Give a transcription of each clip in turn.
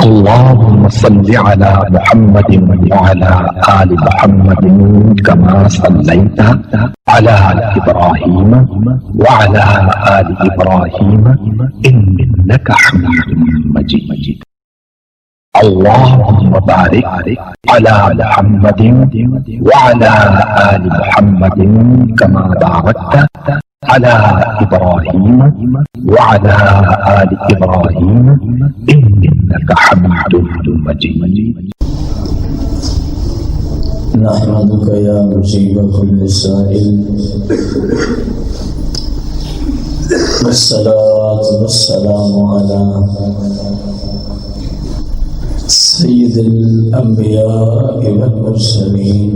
اللهم صل على محمد وعلى آل محمد كما صليت على إبراهيم وعلى آل إبراهيم إنك حميد مجيد. اللهم بارك على محمد وعلى آل محمد كما باركت على إبراهيم وعلى آل إبراهيم إنك حميد مجيد. نحمدك يا مجيب كل سائل، والصلاة والسلام على سيد الأنبياء والمرسلين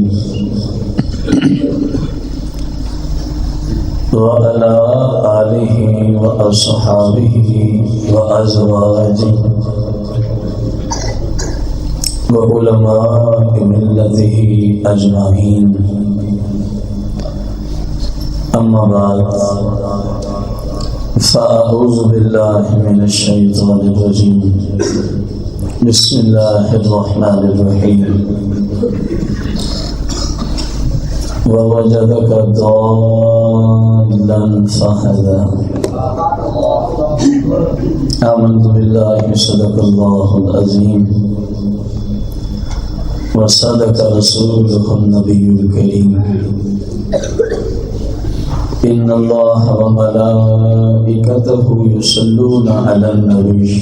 وعلى آله وأصحابه وأزواجه وعلماء ملته أجمعين. أما بعد، فأعوذ بالله من الشيطان الرجيم. بسم الله الرحمن الرحيم. ووجدك ضالا فهدى. آمنت بالله صدق الله العظيم وصدق رسوله النبي الكريم. إن الله وملائكته يصلون على النبي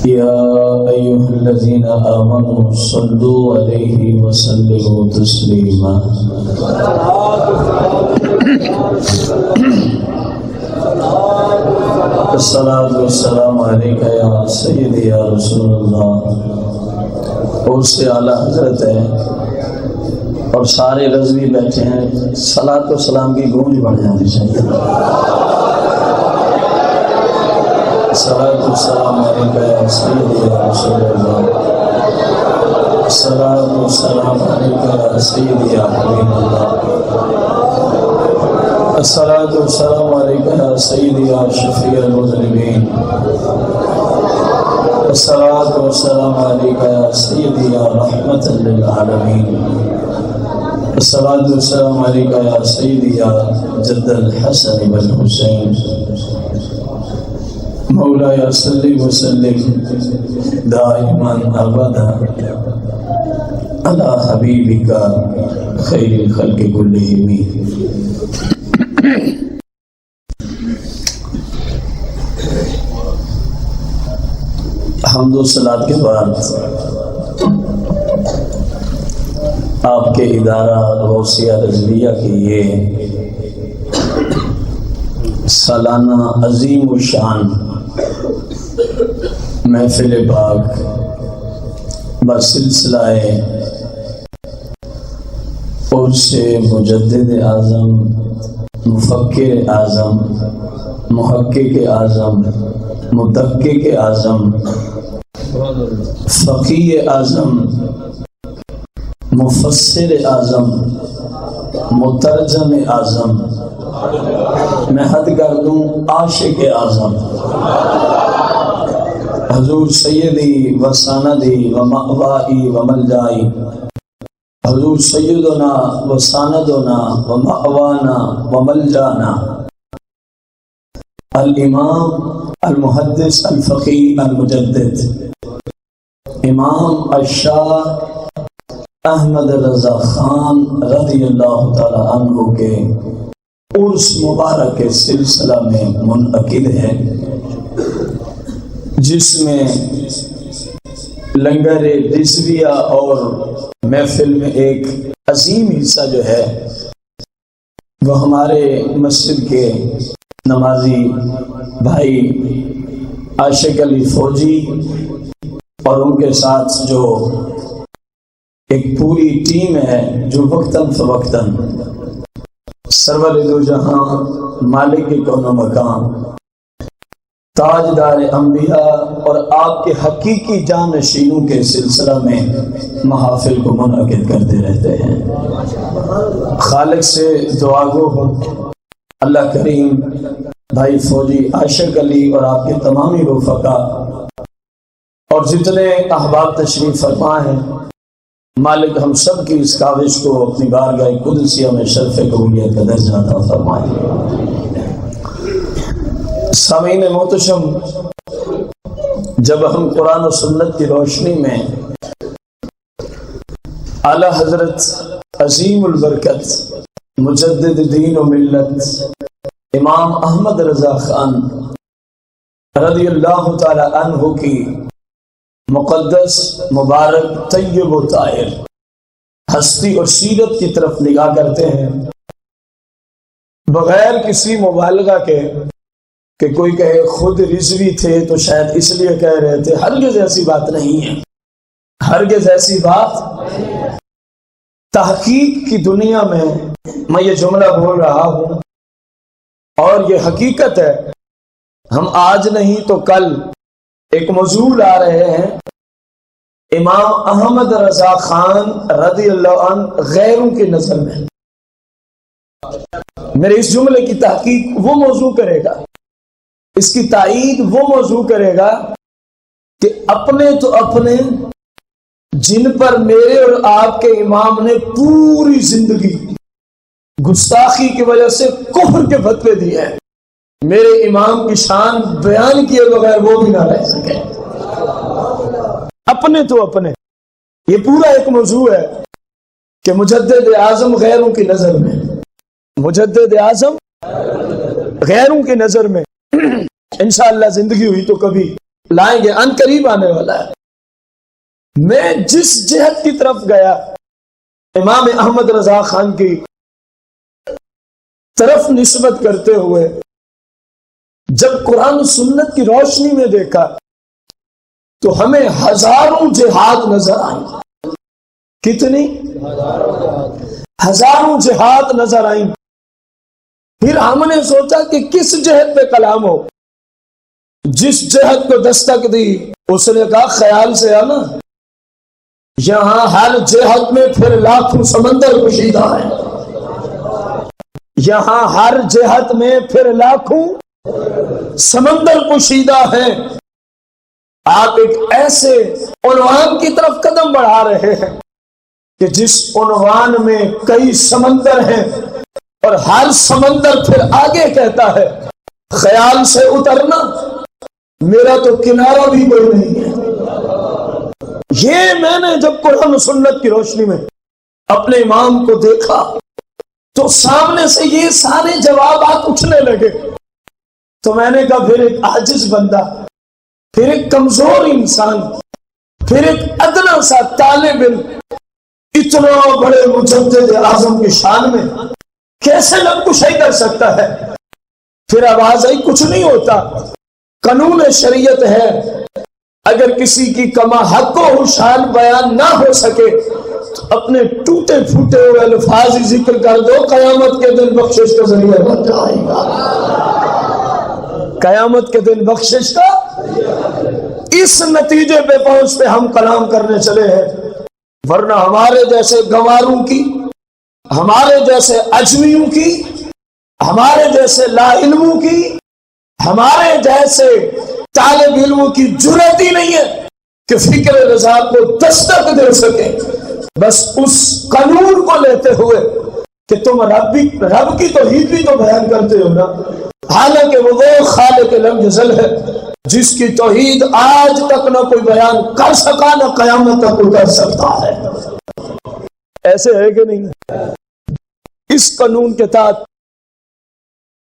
يا أيها الذين آمنوا صلوا عليه وسلموا تسليما. الصلاة والسلام عليك يا سيدي يا رسول اللہ. اور سے اعلیٰ حضرت ہے اور سارے رضوی بیٹھے ہیں، صلاۃ و سلام کی گونج بڑھ جانی چاہیے. الصلاة والسلام عليك يا سيدي يا رسول الله. الصلاة والسلام عليك يا سيدي يا حبيب الله. الصلاة والسلام عليك يا سيدي يا شفيع المذنبين. الصلاة والسلام عليك يا سيدي يا رحمة للعالمين. الصلاة والسلام عليك يا سيدي يا جد الحسن والحسين. مولاي صل وسلم دائما ابدا على حبيبك خير الخلق كلهم. حمد و صلات کے بعد آپ کے ادارہ غوثیہ رضویہ کی یہ سالانہ عظیم الشان محفل پاک بسلسلہ عرس مجدد اعظم، مفکر اعظم، محقق اعظم، مدقق اعظم، فقیہ اعظم، مفسر اعظم، مترجم اعظم، میں حد کر دوں عاشق اعظم، حضور سیدی و سندی و مأوائی و ملجائی، حضور سیدنا و سندنا و مأوانا و ملجانا، الامام المحدث الفقی المجدد امام الشاہ احمد رضا خان رضی اللہ تعالی عنہ کے عرس مبارک کے سلسلہ میں منعقد ہے، جس میں لنگر رضویہ اور محفل میں ایک عظیم حصہ جو ہے وہ ہمارے مسجد کے نمازی بھائی عاشق علی فوجی اور ان کے ساتھ جو ایک پوری ٹیم ہے جو وقتاً فوقتاً سرور دو جہاں مالک کون و مکان تاجدار انبیاء اور آپ کے حقیقی جانشینوں کے سلسلہ میں محافل کو منعقد کرتے رہتے ہیں. خالق سے دعا گو اللہ کریم بھائی فوجی عاشق علی اور آپ کے تمامی رفقا اور جتنے احباب تشریف فرما ہیں، مالک ہم سب کی اس کاوش کو اپنی بارگاہ قدسیہ میں شرف قبولیت کا درجہ عطا فرمائے۔ سامعین محتشم، جب ہم قرآن و سنت کی روشنی میں اعلی حضرت عظیم البرکت مجدد دین و ملت امام احمد رضا خان رضی اللہ تعالی عنہ کی مقدس مبارک طیب و طاہر ہستی اور سیرت کی طرف نگاہ کرتے ہیں، بغیر کسی مبالغہ کے کہ کوئی کہے خود رضوی تھے تو شاید اس لیے کہہ رہے تھے، ہرگز ایسی بات نہیں ہے، ہرگز ایسی بات۔ تحقیق کی دنیا میں یہ جملہ بول رہا ہوں اور یہ حقیقت ہے، ہم آج نہیں تو کل ایک موضوع لا رہے ہیں، امام احمد رضا خان رضی اللہ عنہ غیروں کی نظر میں، میرے اس جملے کی تحقیق وہ موضوع کرے گا، اس کی تائید وہ موضوع کرے گا کہ اپنے تو اپنے جن پر میرے اور آپ کے امام نے پوری زندگی گستاخی کی وجہ سے کفر کے فتوے دیے ہیں، میرے امام کی شان بیان کیے بغیر وہ بھی نہ رہ سکے۔ اپنے تو اپنے، یہ پورا ایک موضوع ہے کہ مجدد اعظم غیروں کی نظر میں، مجدد اعظم غیروں کی نظر میں انشاءاللہ زندگی ہوئی تو کبھی لائیں گے، ان قریب آنے والا ہے۔ میں جس جہت کی طرف گیا امام احمد رضا خان کی طرف نسبت کرتے ہوئے جب قرآن و سنت کی روشنی میں دیکھا تو ہمیں ہزاروں جہاد نظر آئیں۔ کتنی؟ ہزاروں جہاد نظر آئیں۔ پھر ہم نے سوچا کہ کس جہت پہ کلام ہو، جس جہت کو دستک دی اس نے کہا خیال سے آنا، یہاں ہر جہت میں پھر لاکھوں سمندر کشیدہ ہے، یہاں ہر جہت میں پھر لاکھوں سمندر کشیدہ ہے۔ آپ ایک ایسے عنوان کی طرف قدم بڑھا رہے ہیں کہ جس عنوان میں کئی سمندر ہیں اور ہر سمندر پھر آگے کہتا ہے خیال سے اترنا، میرا تو کنارہ بھی کوئی نہیں ہے۔ یہ میں نے جب قرآن و سنت کی روشنی میں اپنے امام کو دیکھا تو سامنے سے یہ سارے جوابات اٹھنے لگے، تو میں نے کہا پھر ایک عاجز بندہ، پھر ایک کمزور انسان، پھر ایک ادنا سا طالب علم اتنا بڑے مجدد اعظم کی شان میں کیسے نقشی کر سکتا ہے؟ پھر آواز آئی کچھ نہیں ہوتا، قانون شریعت ہے، اگر کسی کی کما حق و شان بیان نہ ہو سکے تو اپنے ٹوٹے پھوٹے ہوئے الفاظ ہی ذکر کر دو، قیامت کے دن بخشش کا ذریعہ بن جائے گا، قیامت کے دن بخشش کا۔ اس نتیجے پہ پہنچتے ہم کلام کرنے چلے ہیں، ورنہ ہمارے جیسے گنواروں کی، ہمارے جیسے اجمیوں کی، ہمارے جیسے لا علموں کی، ہمارے جیسے طالب علموں کی جرأت ہی نہیں ہے کہ فکر رضا کو دستک دے سکے، بس اس قانون کو لیتے ہوئے کہ تم رب کی توحید بھی تو بیان کرتے ہو نا، حالانکہ وہ خالق لم یزل ہے جس کی توحید آج تک نہ کوئی بیان کر سکا نہ قیامت تک کوئی کر سکتا ہے۔ ایسے ہے کہ نہیں؟ اس قانون کے تحت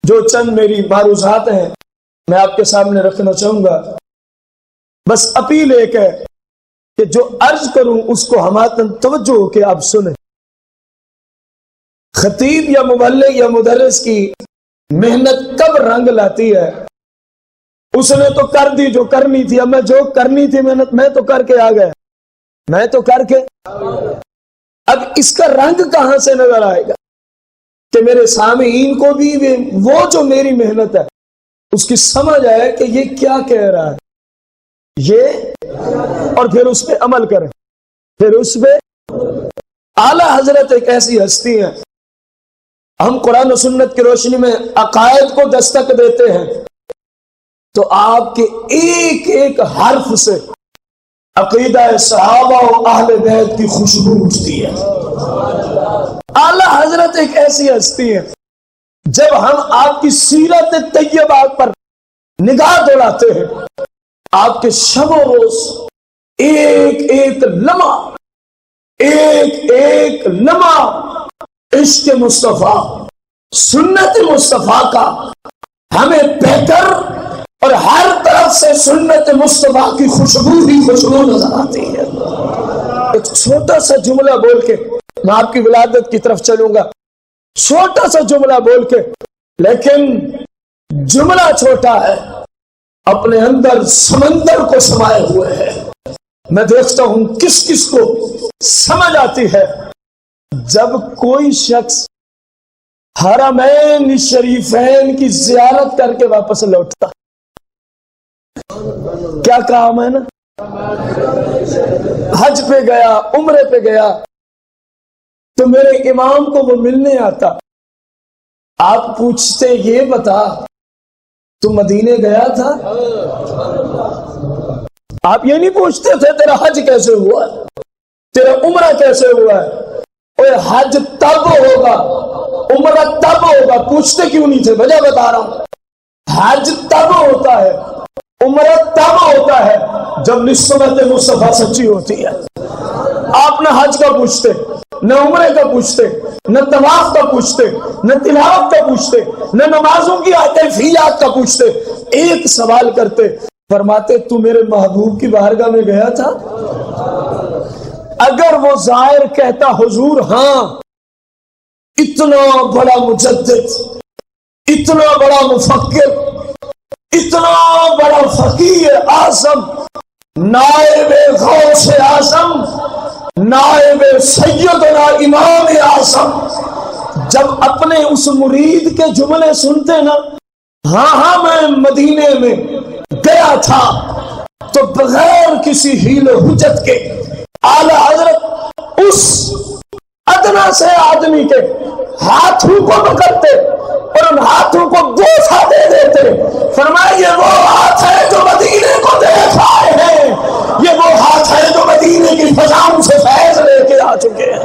جو چند میری معروضات ہیں میں آپ کے سامنے رکھنا چاہوں گا، بس اپیل ایک ہے کہ جو عرض کروں اس کو ہماتن توجہ ہو کے آپ سنیں۔ خطیب یا مبلغ یا مدرس کی محنت کب رنگ لاتی ہے؟ اس نے تو کر دی جو کرنی تھی، اب میں جو کرنی تھی محنت میں تو کر کے آ گیا، میں تو کر کے، اب اس کا رنگ کہاں سے نظر آئے گا کہ میرے سامعین کو بھی وہ جو میری محنت ہے اس کی سمجھ آئے کہ یہ کیا کہہ رہا ہے یہ، اور پھر اس پہ عمل کریں، پھر اس پہ۔ اعلی حضرت ایک ایسی ہستی ہیں، ہم قرآن و سنت کی روشنی میں عقائد کو دستک دیتے ہیں تو آپ کے ایک ایک حرف سے عقیدہ صحابہ و اہل بیت کی خوشبو اٹھتی ہے۔ اعلی حضرت ایک ایسی ہستی ہے، جب ہم آپ کی سیرت طیبہ پر نگاہ دوڑاتے ہیں، آپ کے شب و روز ایک ایک لمحہ عشق مصطفیٰ، سنت مصطفیٰ کا ہمیں بہتر، اور ہر طرف سے سنت مصطفیٰ کی خوشبو ہی خوشبو نظر آتی ہے۔ ایک چھوٹا سا جملہ بول کے میں آپ کی ولادت کی طرف چلوں گا، چھوٹا سا جملہ بول کے، لیکن جملہ چھوٹا ہے، اپنے اندر سمندر کو سمائے ہوئے ہے۔ میں دیکھتا ہوں کس کس کو سمجھ آتی ہے جب کوئی شخص حرمین شریفین کی زیارت کر کے واپس لوٹتا۔ کیا کام ہے نا، حج پہ گیا، عمرے پہ گیا، تو میرے امام کو وہ ملنے آتا، آپ پوچھتے یہ بتا تو مدینے گیا تھا؟ آپ یہ نہیں پوچھتے تھے تیرا حج کیسے ہوا، تیرا عمرہ کیسے ہوا ہے؟ اوے حج تب ہوگا، عمرہ تب ہوگا، پوچھتے کیوں نہیں تھے؟ وجہ بتا رہا ہوں، حج تب ہوتا ہے، عمرہ تب ہوتا ہے جب نسبت مصطفیٰ سچی ہوتی ہے۔ آپ نہ حج کا پوچھتے، نہ عمرے کا پوچھتے، نہ طواف کا پوچھتے، نہ تلاوت کا پوچھتے، نہ نمازوں کی کیفیات کا پوچھتے، ایک سوال کرتے، فرماتے تو میرے محبوب کی بارگاہ میں گیا تھا؟ اگر وہ زائر کہتا حضور ہاں، اتنا بڑا مجدد، اتنا بڑا مفکر، اتنا بڑا فقیر اعظم، نائب غوث اعظم، نائب سیدنا امام اعظم، جب اپنے اس مرید کے جملے سنتے نا، ہاں میں مدینے میں گیا تھا، تو بغیر کسی حیل و حجت کے اعلی حضرت اس ادنا سے آدمی کے ہاتھوں کو پکڑتے اور ان ہاتھوں کو بوسہ دے دیتے، فرمایا یہ وہ ہاتھ ہے جو مدینے کو دیکھ آئے ہیں، یہ وہ ہاتھ ہے جو مدینے کی فضاؤں سے فیض لے کے آ چکے ہیں۔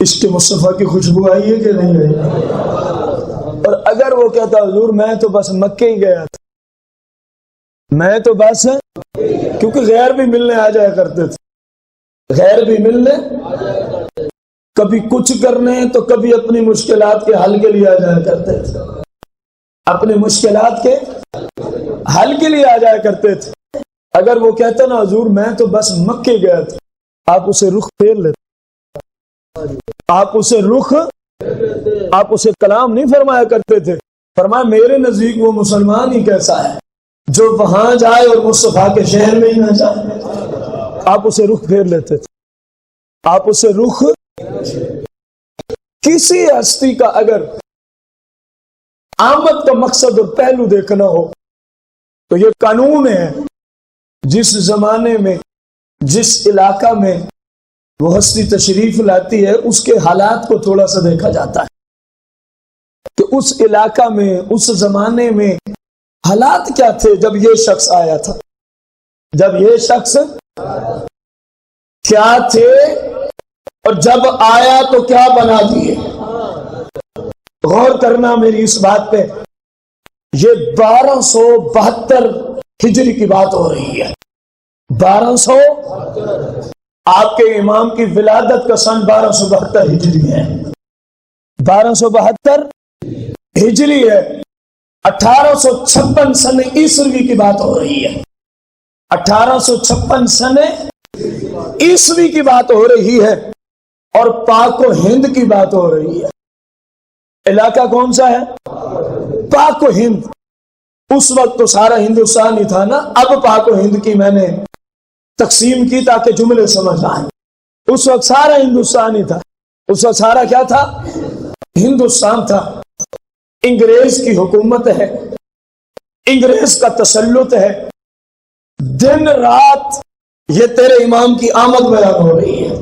عشق مصطفیٰ کی خوشبو آئی ہے کہ نہیں آئی؟ اور اگر وہ کہتا حضور میں تو بس مکہ ہی گیا تھا، میں تو بس، کیونکہ غیر بھی ملنے آ جایا کرتے تھے، غیر بھی ملنے، کبھی کچھ کرنے تو کبھی اپنی مشکلات کے حل کے لیے آ جایا کرتے تھے، اپنی مشکلات کے حل کے لیے آ جایا کرتے تھے۔ اگر وہ کہتا نا حضور میں تو بس مکہ گیا تھا، آپ اسے رخ پھیر لیتے، آپ اسے کلام نہیں فرمایا کرتے تھے، فرمایا میرے نزدیک وہ مسلمان ہی کیسا ہے جو وہاں جائے اور مصطفیٰ کے شہر میں ہی نہ جائے۔ آپ اسے رخ پھیر لیتے تھے، آپ اسے رخ، کسی ہستی کا اگر آمد کا مقصد اور پہلو دیکھنا ہو تو یہ قانون ہے، جس زمانے میں جس علاقہ میں وہ ہستی تشریف لاتی ہے اس کے حالات کو تھوڑا سا دیکھا جاتا ہے کہ اس علاقہ میں اس زمانے میں حالات کیا تھے جب یہ شخص آیا تھا، جب یہ شخص کیا تھے اور جب آیا تو کیا بنا دیے۔ غور کرنا میری اس بات پہ، یہ 1272 ہجری کی بات ہو رہی ہے، 1200، آپ کے امام کی ولادت کا سن 1272 ہجری ہے، 1272 ہجری ہے، 1856 سن عیسوی کی بات ہو رہی ہے، 1856 سن عیسوی کی بات ہو رہی ہے، اور پاک و ہند کی بات ہو رہی ہے۔ علاقہ کون سا ہے؟ پاک و ہند۔ اس وقت تو سارا ہندوستان ہی تھا نا، اب پاک و ہند کی میں نے تقسیم کی تاکہ جملے سمجھ آئیں۔ اس وقت سارا ہندوستان ہی تھا، اس وقت سارا کیا تھا؟ ہندوستان تھا۔ انگریز کی حکومت ہے، انگریز کا تسلط ہے، دن رات یہ تیرے امام کی آمد بیان ہو رہی ہے،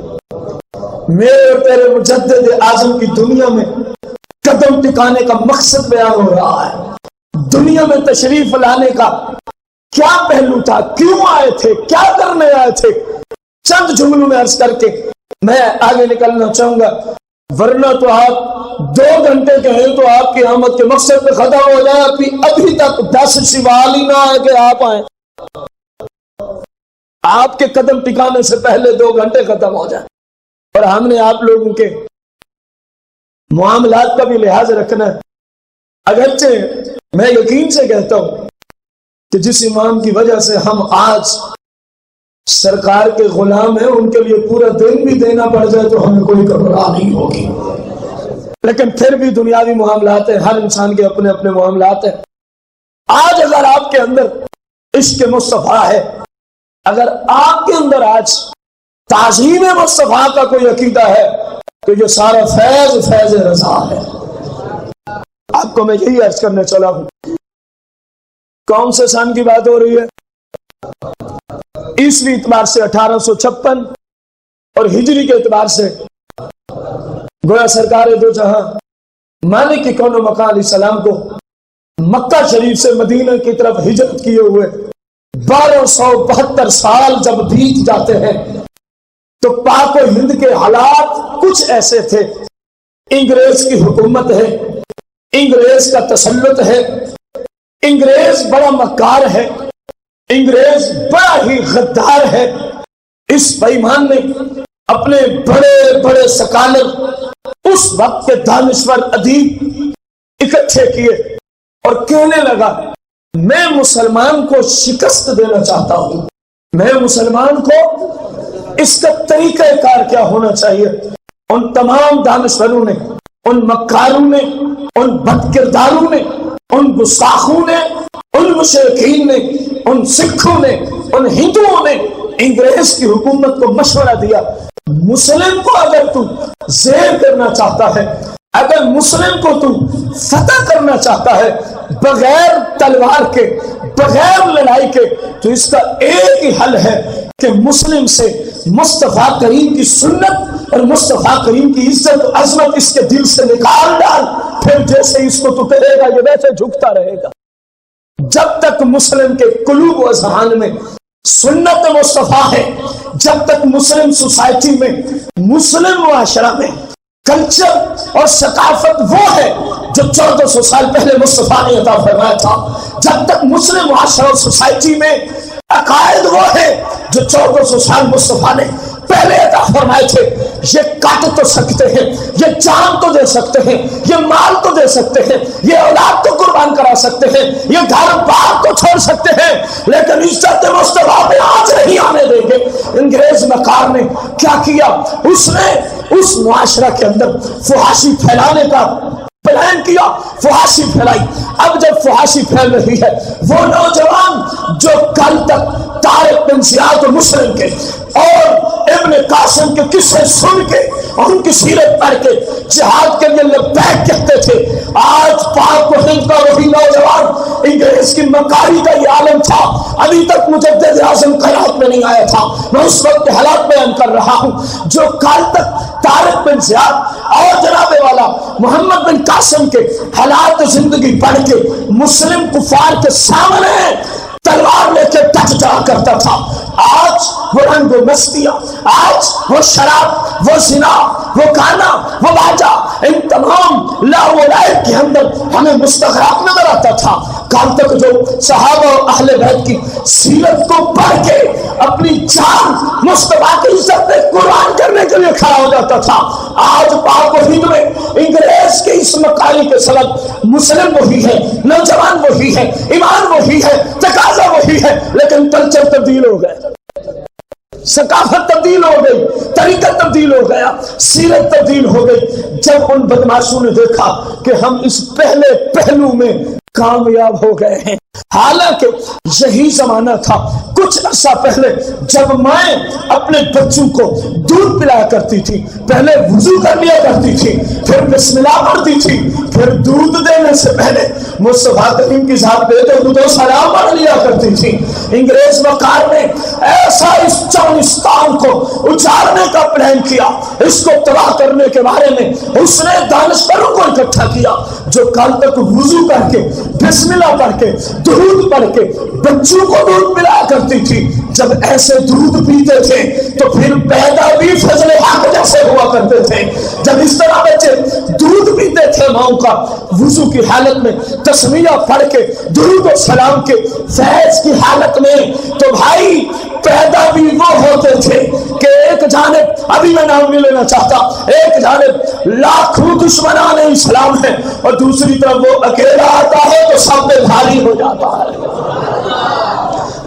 میرے اور تیرے مجدد اعظم کی دنیا میں قدم ٹکانے کا مقصد بیان ہو رہا ہے۔ دنیا میں تشریف لانے کا کیا پہلو تھا، کیوں آئے تھے، کیا کرنے آئے تھے، چند جملوں میں عرض کر کے میں آگے نکلنا چاہوں گا، ورنہ تو آپ 2 گھنٹے کہیں تو آپ کی آمد کے مقصد پہ ختم ہو جائے، ابھی تک 10 سوال ہی نہ آئے کہ آپ آئیں، آپ کے قدم ٹکانے سے پہلے 2 گھنٹے ختم ہو جائیں۔ اور ہم نے آپ لوگوں کے معاملات کا بھی لحاظ رکھنا ہے۔ اگرچہ میں یقین سے کہتا ہوں کہ جس امام کی وجہ سے ہم آج سرکار کے غلام ہیں، ان کے لیے پورا دن بھی دینا پڑ جائے تو ہمیں کوئی گھبراہٹ نہیں ہوگی، لیکن پھر بھی دنیاوی معاملات ہیں، ہر انسان کے اپنے اپنے معاملات ہیں۔ آج اگر آپ کے اندر عشق مصطفیٰ ہے، اگر آپ کے اندر آج تعظیم مصطفیٰ کا کوئی عقیدہ ہے تو یہ سارا فیض رضا ہے۔ آپ کو میں یہی عرض کرنے چلا ہوں۔ کون سے سن کی بات ہو رہی ہے؟ عیسوی اعتبار سے 1856 اور ہجری کے اعتبار سے گویا سرکار دو جہاں مالک کون و مکان علیہ السلام کو مکہ شریف سے مدینہ کی طرف ہجرت کیے ہوئے 1272 سال جب بیت جاتے ہیں تو پاک و ہند کے حالات کچھ ایسے تھے۔ انگریز کی حکومت ہے، انگریز کا تسلط ہے، انگریز بڑا مکار ہے، انگریز بڑا ہی غدار ہے۔ اس بے ایمان نے اپنے بڑے بڑے سکالر، اس وقت کے دانشور ادیب اکٹھے کیے اور کہنے لگا میں مسلمان کو شکست دینا چاہتا ہوں، میں مسلمان کو اس کا طریقہ کار کیا ہونا چاہیے۔ ان تمام دانشوروں نے، ان مکاروں نے، ان بد کرداروں نے، ان گستاخوں نے، ان مشرکین نے، ان سکھوں نے، ان ہندوؤں نے انگریز کی حکومت کو مشورہ دیا، مسلم کو اگر تو زیر کرنا چاہتا ہے، اگر مسلم کو تو فتح کرنا چاہتا ہے بغیر تلوار کے، بغیر لڑائی کے، تو اس کا ایک ہی حل ہے کہ مسلم سے مصطفیٰ کریم کی سنت اور مصطفیٰ کریم کی عزت و عظمت اس کے دل سے نکال ڈال، پھر جیسے اس کو تو کہے گا یہ ویسے جھکتا رہے گا۔ جب تک مسلم کے قلوب و اذہان میں سنت مصطفیٰ ہے، جب تک مسلم سوسائٹی میں، مسلم معاشرہ میں کلچر اور ثقافت وہ ہے جو 1400 سال پہلے مصطفیٰ نے عطا فرمایا تھا، جب تک مسلم معاشرہ اور سوسائٹی میں عقائد وہ ہے جو 1400 سال مصطفیٰ نے پہلے عطا فرمائے تھے، یہ کاٹ تو سکتے ہیں، یہ جان تو دے سکتے ہیں، یہ مال تو دے سکتے ہیں، یہ اولاد تو قربان کرا سکتے ہیں، یہ گھر بار تو چھوڑ سکتے ہیں، لیکن عزت مصطفیٰ پہ آنچ نہیں آنے دیں گے۔ انگریز مکار نے کیا کیا؟ اس نے اس معاشرہ کے اندر فحاشی پھیلانے کا پلان کیا، فحاشی پھیلائی۔ اب جب فحاشی پھیل رہی ہے، وہ نوجوان جو کل تک طارق بن زیاد مسلم کے اور ابن قاسم کے قصے سن کے اور ان کی سیرت پڑھ کے جہاد کے لیے لبیک کہتے تھے، آج پاک و ہند کا وہی نوجوان انگریز کی مکاری کا یہ عالم تھا، ابھی تک مجدد اعظم خیرات میں نہیں آیا تھا۔ میں اس وقت کے حالات بیان کر رہا ہوں جو کل تک طارق بن زیاد اور جناب والا محمد بن قاسم کے حالات زندگی پڑھ کے مسلم کفار کے سامنے تلوار لے کے ٹچ جا کرتا تھا، آج وہ رنگ و مستیاں، آج وہ شراب، وہ زنا، وہ گانا، وہ باجا، ان تمام لاؤ لائق کے اندر ہمیں مستغرق نظر آتا تھا۔ کل تک جو صحابہ اور اہل بیت کی سیرت کو پڑھ کے اپنی جان مصطفیٰ کی عزت میں قربان کرنے کے لیے کھڑا ہو جاتا تھا، آج پاک و ہند میں انگریز کے اس مکاری کے سبب مسلم وہی ہے، نوجوان وہی ہے، ایمان وہی ہے، تقاضا وہی ہے، لیکن کلچر تبدیل ہو گئے، ثقافت تبدیل ہو گئی، طریقہ تبدیل ہو گیا، سیرت تبدیل ہو گئی۔ جب ان بدماشوں نے دیکھا کہ ہم اس پہلے پہلو میں کامیاب ہو گئے ہیں، حالانکہ یہی زمانہ تھا کچھ عرصہ پہلے جب مائیں اپنے بچوں کو دودھ پلایا کرتی تھی، پہلے وضو کر لیا کرتی تھی، پھر بسم اللہ پڑھتی تھی، پھر دودھ دینے سے پہلے مصطفیٰ کریم کی ذات پہ درود و سلام پڑھ لیا کرتی تھی۔ انگریز مکار نے ایسا اس افغانستان کو اجاڑنے کا پلان کیا، اس کو تباہ کرنے کے بارے میں اس نے دانشوروں کو اکٹھا کیا، جو کل تک وضو کر کے بسم اللہ پڑھ کے درود پڑھ کے بچوں کو دودھ پلایا کرتی تھی، جب ایسے دودھ پیتے تھے تو پھر پیدا بھی فضل حق جیسے ہوا کرتے تھے۔ جب اس طرح بچے دودھ پیتے تھے ماؤں کا وضو کی حالت میں تسمیہ پڑھ کے درود و سلام کے فیض کی حالت میں، تو بھائی پیدا بھی وہ ہوتے تھے کہ ایک جانب، ابھی میں نام نہیں لینا چاہتا، ایک جانب لاکھوں دشمنان اسلام ہے اور دوسری طرف وہ اکیلا آتا ہے تو سب پہ بھاری ہو جاتا ہے۔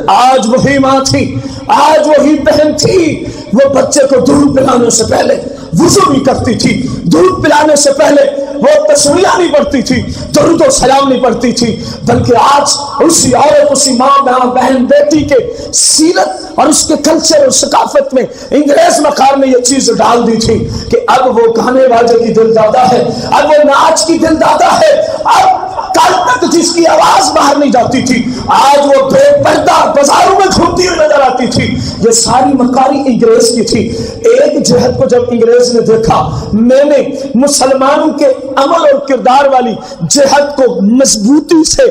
آج وہی ماں تھی، آج وہی بہن تھی، وہ بچے کو دودھ پلانے سے پہلے وضو بھی کرتی تھی، دودھ پلانے سے پہلے وہ تسمیہ نہیں پڑھتی تھی، درود و سلام نہیں پڑھتی تھی، بلکہ آج اسی عورت، اسی ماں بہن بیٹی کے سیرت اور اس کے کلچر اور ثقافت میں انگریز مکار نے یہ چیز ڈال دی تھی کہ اب وہ گانے باجے کی دل دادا ہے، اب وہ ناچ کی دل دادا ہے، اب کل تک جس کی آواز باہر نہیں جاتی تھی آج وہ بے پردہ بازاروں میں گھومتی ہوئی نظر آتی تھی۔ یہ ساری مکاری انگریز کی تھی۔ ایک جہت کو جب انگریز نے دیکھا، میں نے مسلمانوں کے عمل اور کردار والی جہت کو مضبوطی سے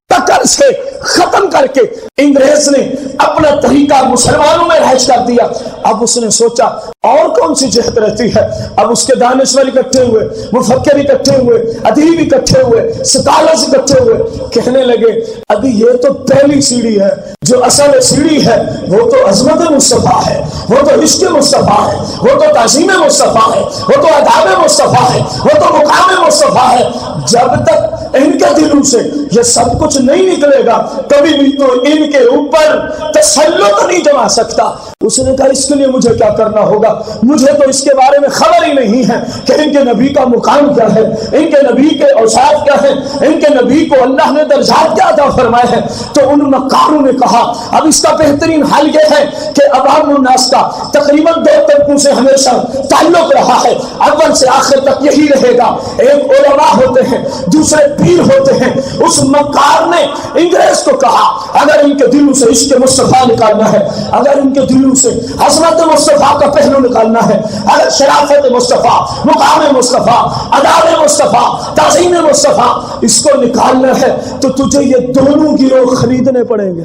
ٹکر سے ختم کر کے انگریز نے اپنا طریقہ مسلمانوں میں رائج کر دیا۔ اب اس نے سوچا اور کون سی جہت رہتی ہے، اب اس کے دانشور اکٹھے ہوئے، مفکر اکٹھے ہوئے، ادیب اکٹھے ہوئے، سکالرز اکٹھے ہوئے، کہنے لگے ابھی یہ تو پہلی سیڑھی ہے، جو اصل سیڑھی ہے وہ تو عظمت مصطفیٰ ہے، وہ تو عشق مصطفیٰ ہے، وہ تو تعظیم مصطفیٰ ہے، وہ تو اداب مصطفیٰ ہے، وہ تو مقام مصطفیٰ ہے۔ جب تک ان کے دلوں سے یہ سب کچھ نہیں نکلے گا کبھی بھی تو ان کے اوپر تسلط نہیں جما سکتا۔ اس نے کہا اس کے لیے مجھے کیا کرنا ہوگا، مجھے تو اس کے بارے میں خبر ہی نہیں ہے کہ ان کے نبی کا مقام کیا ہے، ان کے نبی کے اوصاف کیا ہیں، ان کے نبی کو اللہ نے درجات کیا عطا فرمائے ہیں۔ تو ان مکاروں نے کہا اب اس کا بہترین حل یہ ہے کہ عوام الناس کا تقریباً 2 طبقوں سے ہمیشہ تعلق رہا ہے، اول سے آخر تک یہی رہے گا، ایک علماء ہوتے ہیں، دوسرے پیر ہوتے ہیں۔ اس مکار نے انگریز کو کہا اگر ان کے دلوں سے عشق مصطفیٰ نکالنا ہے، اگر ان کے دلوں سے عظمت مصطفیٰ کا پہلو نکالنا ہے، اگر شرافت مصطفیٰ، مقام مصطفیٰ، اداب مصطفیٰ، تعظیم مصطفیٰ اس کو نکالنا ہے تو تجھے یہ دونوں گروہ خریدنے پڑیں گے۔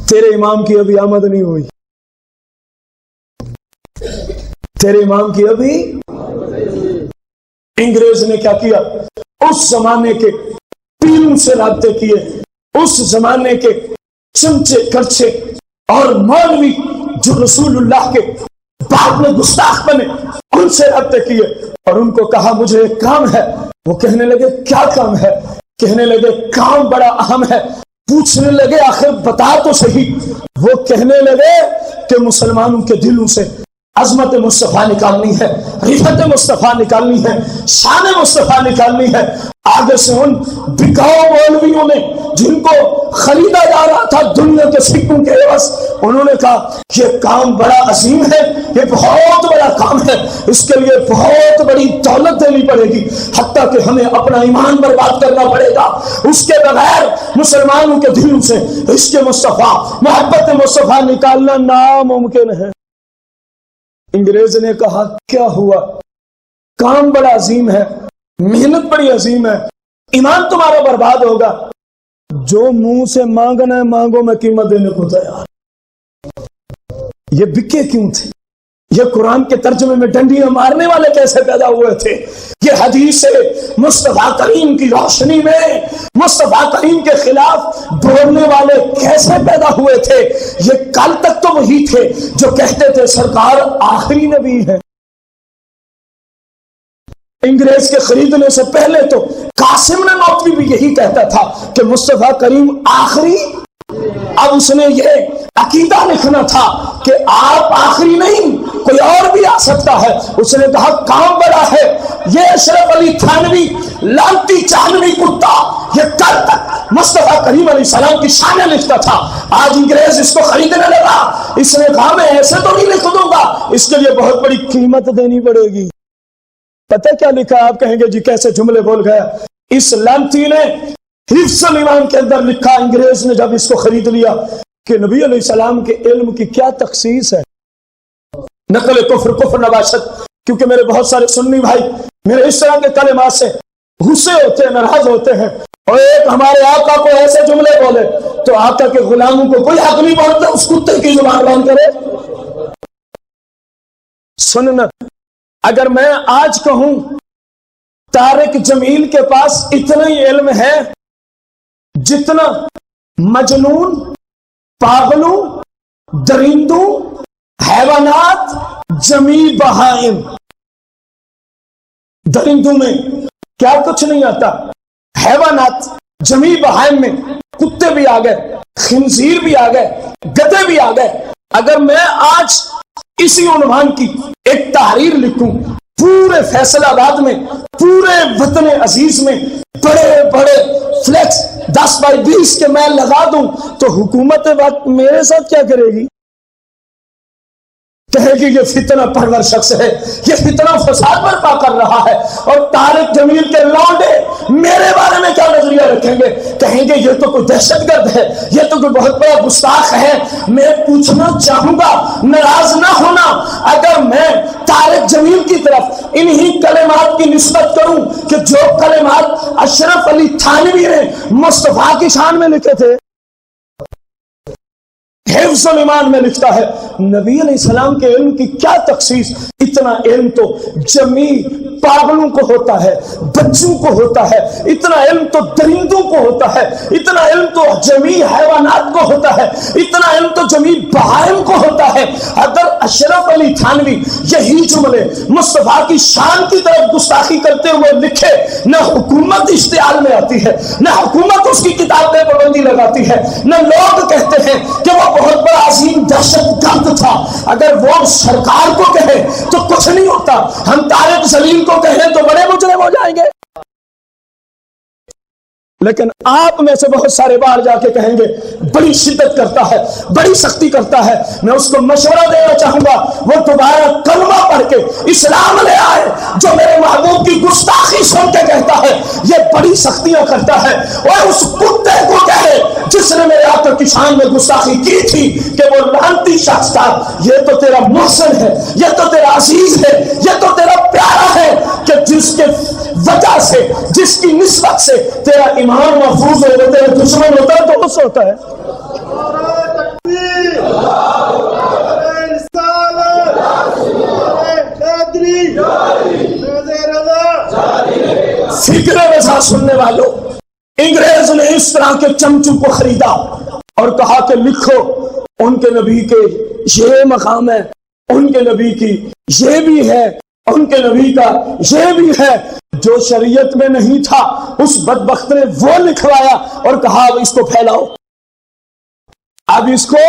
تیرے امام کی ابھی آمد نہیں ہوئی، تیرے امام کی ابھی۔ انگریز نے کیا کیا، اس زمانے کے پیروں سے رابطے کیے، اس زمانے کے چمچے کرچے اور مولوی جو رسول اللہ کے بعد میں گستاخ بنے ان سے رابطے کیے اور ان کو کہا مجھے ایک کام ہے۔ وہ کہنے لگے کیا کام ہے؟ کہنے لگے کام بڑا اہم ہے۔ پوچھنے لگے آخر بتا تو صحیح۔ وہ کہنے لگے کہ مسلمانوں کے دلوں سے عظمت مصطفیٰ نکالنی ہے، رفعت مصطفیٰ نکالنی ہے، شان مصطفیٰ نکالنی ہے۔ آگے سے ان بکاؤ مولویوں نے جن کو خریدا جا رہا تھا دنیا کے سکوں کے عوض، انہوں نے کہا یہ کام بڑا عظیم ہے، یہ بہت بڑا کام ہے، اس کے لیے بہت بڑی دولت دینی پڑے گی، حتیٰ کہ ہمیں اپنا ایمان برباد کرنا پڑے گا۔ اس کے بغیر مسلمانوں کے دلوں سے عشق مصطفیٰ، محبت مصطفیٰ نکالنا ناممکن ہے۔ انگریز نے کہا کیا ہوا، کام بڑا عظیم ہے، محنت بڑی عظیم ہے، ایمان تمہارا برباد ہوگا، جو منہ سے مانگنا ہے مانگو، میں قیمت دینے کو تیار۔ یہ بکے کیوں تھے؟ یہ قرآن کے ترجمے میں ڈنڈیاں مارنے والے کیسے پیدا ہوئے تھے؟ یہ حدیث مصطفیٰ کریم کی روشنی میں مصطفیٰ کریم کے خلاف بولنے والے کیسے پیدا ہوئے تھے؟ یہ کل تک تو وہی تھے جو کہتے تھے سرکار آخری نبی ہے۔ انگریز کے خریدنے سے پہلے تو قاسم نانوتوی بھی یہی کہتا تھا کہ مصطفیٰ کریم آخری۔ اب اس نے یہ عقیدہ لکھنا تھا کہ آپ آخری نہیں، کوئی اور بھی آ سکتا ہے۔ اس نے کہا کام بڑا ہے، یہ اشرف علی تھانوی لانتی چاندنی کتا یہ کل تک مصطفیٰ کریم علیہ السلام کی شانیں لکھتا تھا، آج انگریز اس کو خریدنے لگا۔ اس نے کہا میں ایسے تو نہیں لکھ دوں گا، اس کے لیے بہت بڑی قیمت دینی پڑے گی۔ پتہ کیا لکھا؟ آپ کہیں گے جی کیسے جملے بول گیا۔ اس لانتی نے حفظ الایمان کے اندر لکھا، انگریز نے جب اس کو خرید لیا کہ نبی علیہ السلام کے علم کی کیا تخصیص ہے. نقل کفر نباشت. کیونکہ میرے بہت سارے سنی بھائی میرے اس طرح کے کلمات سے غصے ہوتے ہیں، ناراض ہوتے ہیں، اور ایک ہمارے آقا کو ایسے جملے بولے تو آقا کے غلاموں کو کوئی حق نہیں بولتا اس کتے کی زبان بند کرے. سننا، اگر میں آج کہوں طارق جمیل کے پاس اتنا ہی علم ہے جتنا مجنون، پاگلوں، درندوں، حیوانات، جمیع بہائم. درندوں میں کیا کچھ نہیں آتا، حیوانات جمیع بہائم میں کتے بھی آ گئے، خنزیر بھی آ گئے، گدھے بھی آ گئے. اگر میں آج اسی عنوان کی ایک تحریر لکھوں پورے فیصل آباد میں، پورے وطن عزیز میں بڑے بڑے فلیکس 10x20 کے میں لگا دوں تو حکومت وقت میرے ساتھ کیا کرے گی؟ کہے گی یہ فتنہ پرور شخص ہے، یہ فتنہ فساد برپا کر رہا ہے. اور طارق جمیل کے لونڈے میرے بارے میں کیا نظریہ رکھیں گے؟ کہیں گے یہ تو کوئی دہشت گرد ہے، یہ تو کوئی بہت بڑا گستاخ ہے. میں پوچھنا چاہوں گا، ناراض نہ ہونا، اگر میں طارق جمیل کی طرف انہی کلمات کی نسبت کروں کہ جو کلمات اشرف علی تھانوی نے مصطفیٰ کی شان میں لکھے تھے، حفظ الایمان میں لکھتا ہے، نبی علیہ السلام کے علم کی کیا تخصیص؟ اتنا علم تو جمیع پاگلوں کو ہوتا ہے، بچوں کو ہوتا ہے، اتنا علم تو درندوں کو ہوتا ہے، اتنا علم تو جمیع حیوانات کو ہوتا ہے، اتنا علم تو جمیع بہائم کو ہوتا ہے. اگر اشرف علی تھانوی یہی جملے مصطفیٰ کی شان کی طرف گستاخی کرتے ہوئے لکھے، نہ حکومت اشتعال میں آتی ہے، نہ حکومت اس کی کتاب پہ پابندی لگاتی ہے، نہ لوگ کہتے ہیں کہ وہ بہت بڑا عظیم دہشت گرد تھا. اگر وہ سرکار کو کہے تو کچھ نہیں ہوتا، ہم طارق جلیل کو کہیں تو بڑے مجرم ہو جائیں گے. لیکن آپ میں سے بہت سارے باہر جا کے کہیں گے بڑی شدت کرتا ہے، بڑی سختی کرتا ہے. میں اس کو مشورہ دینا چاہوں گا وہ دوبارہ کلمہ پڑھ کے اسلام لے آئے. جو میرے محبوب کی گستاخی سن کے کہتا ہے یہ بڑی سختیاں کرتا ہے، اور اس کتے کو کہے جس نے میرے آقا کی شان میں گستاخی کی تھی کہ وہ لعنتی شخص تھا. یہ تو تیرا محسن ہے، یہ تو تیرا عزیز ہے، یہ تو تیرا پیارا ہے کہ جس کے وجہ سے، جس کی نسبت سے تیرا ایمان محفوظ ہو، تیرا دشمن ہوتا ہے تو اس ہوتا ہے. فکر رضا سننے والوں، انگریز نے اس طرح کے چمچوں کو خریدا اور کہا کہ لکھو ان کے نبی کے یہ مقام ہے، ان کے نبی کی یہ بھی ہے، ان کے نبی کا یہ بھی ہے. جو شریعت میں نہیں تھا اس بدبخت نے وہ لکھوایا اور کہا اب اس کو پھیلاؤ، اب اس کو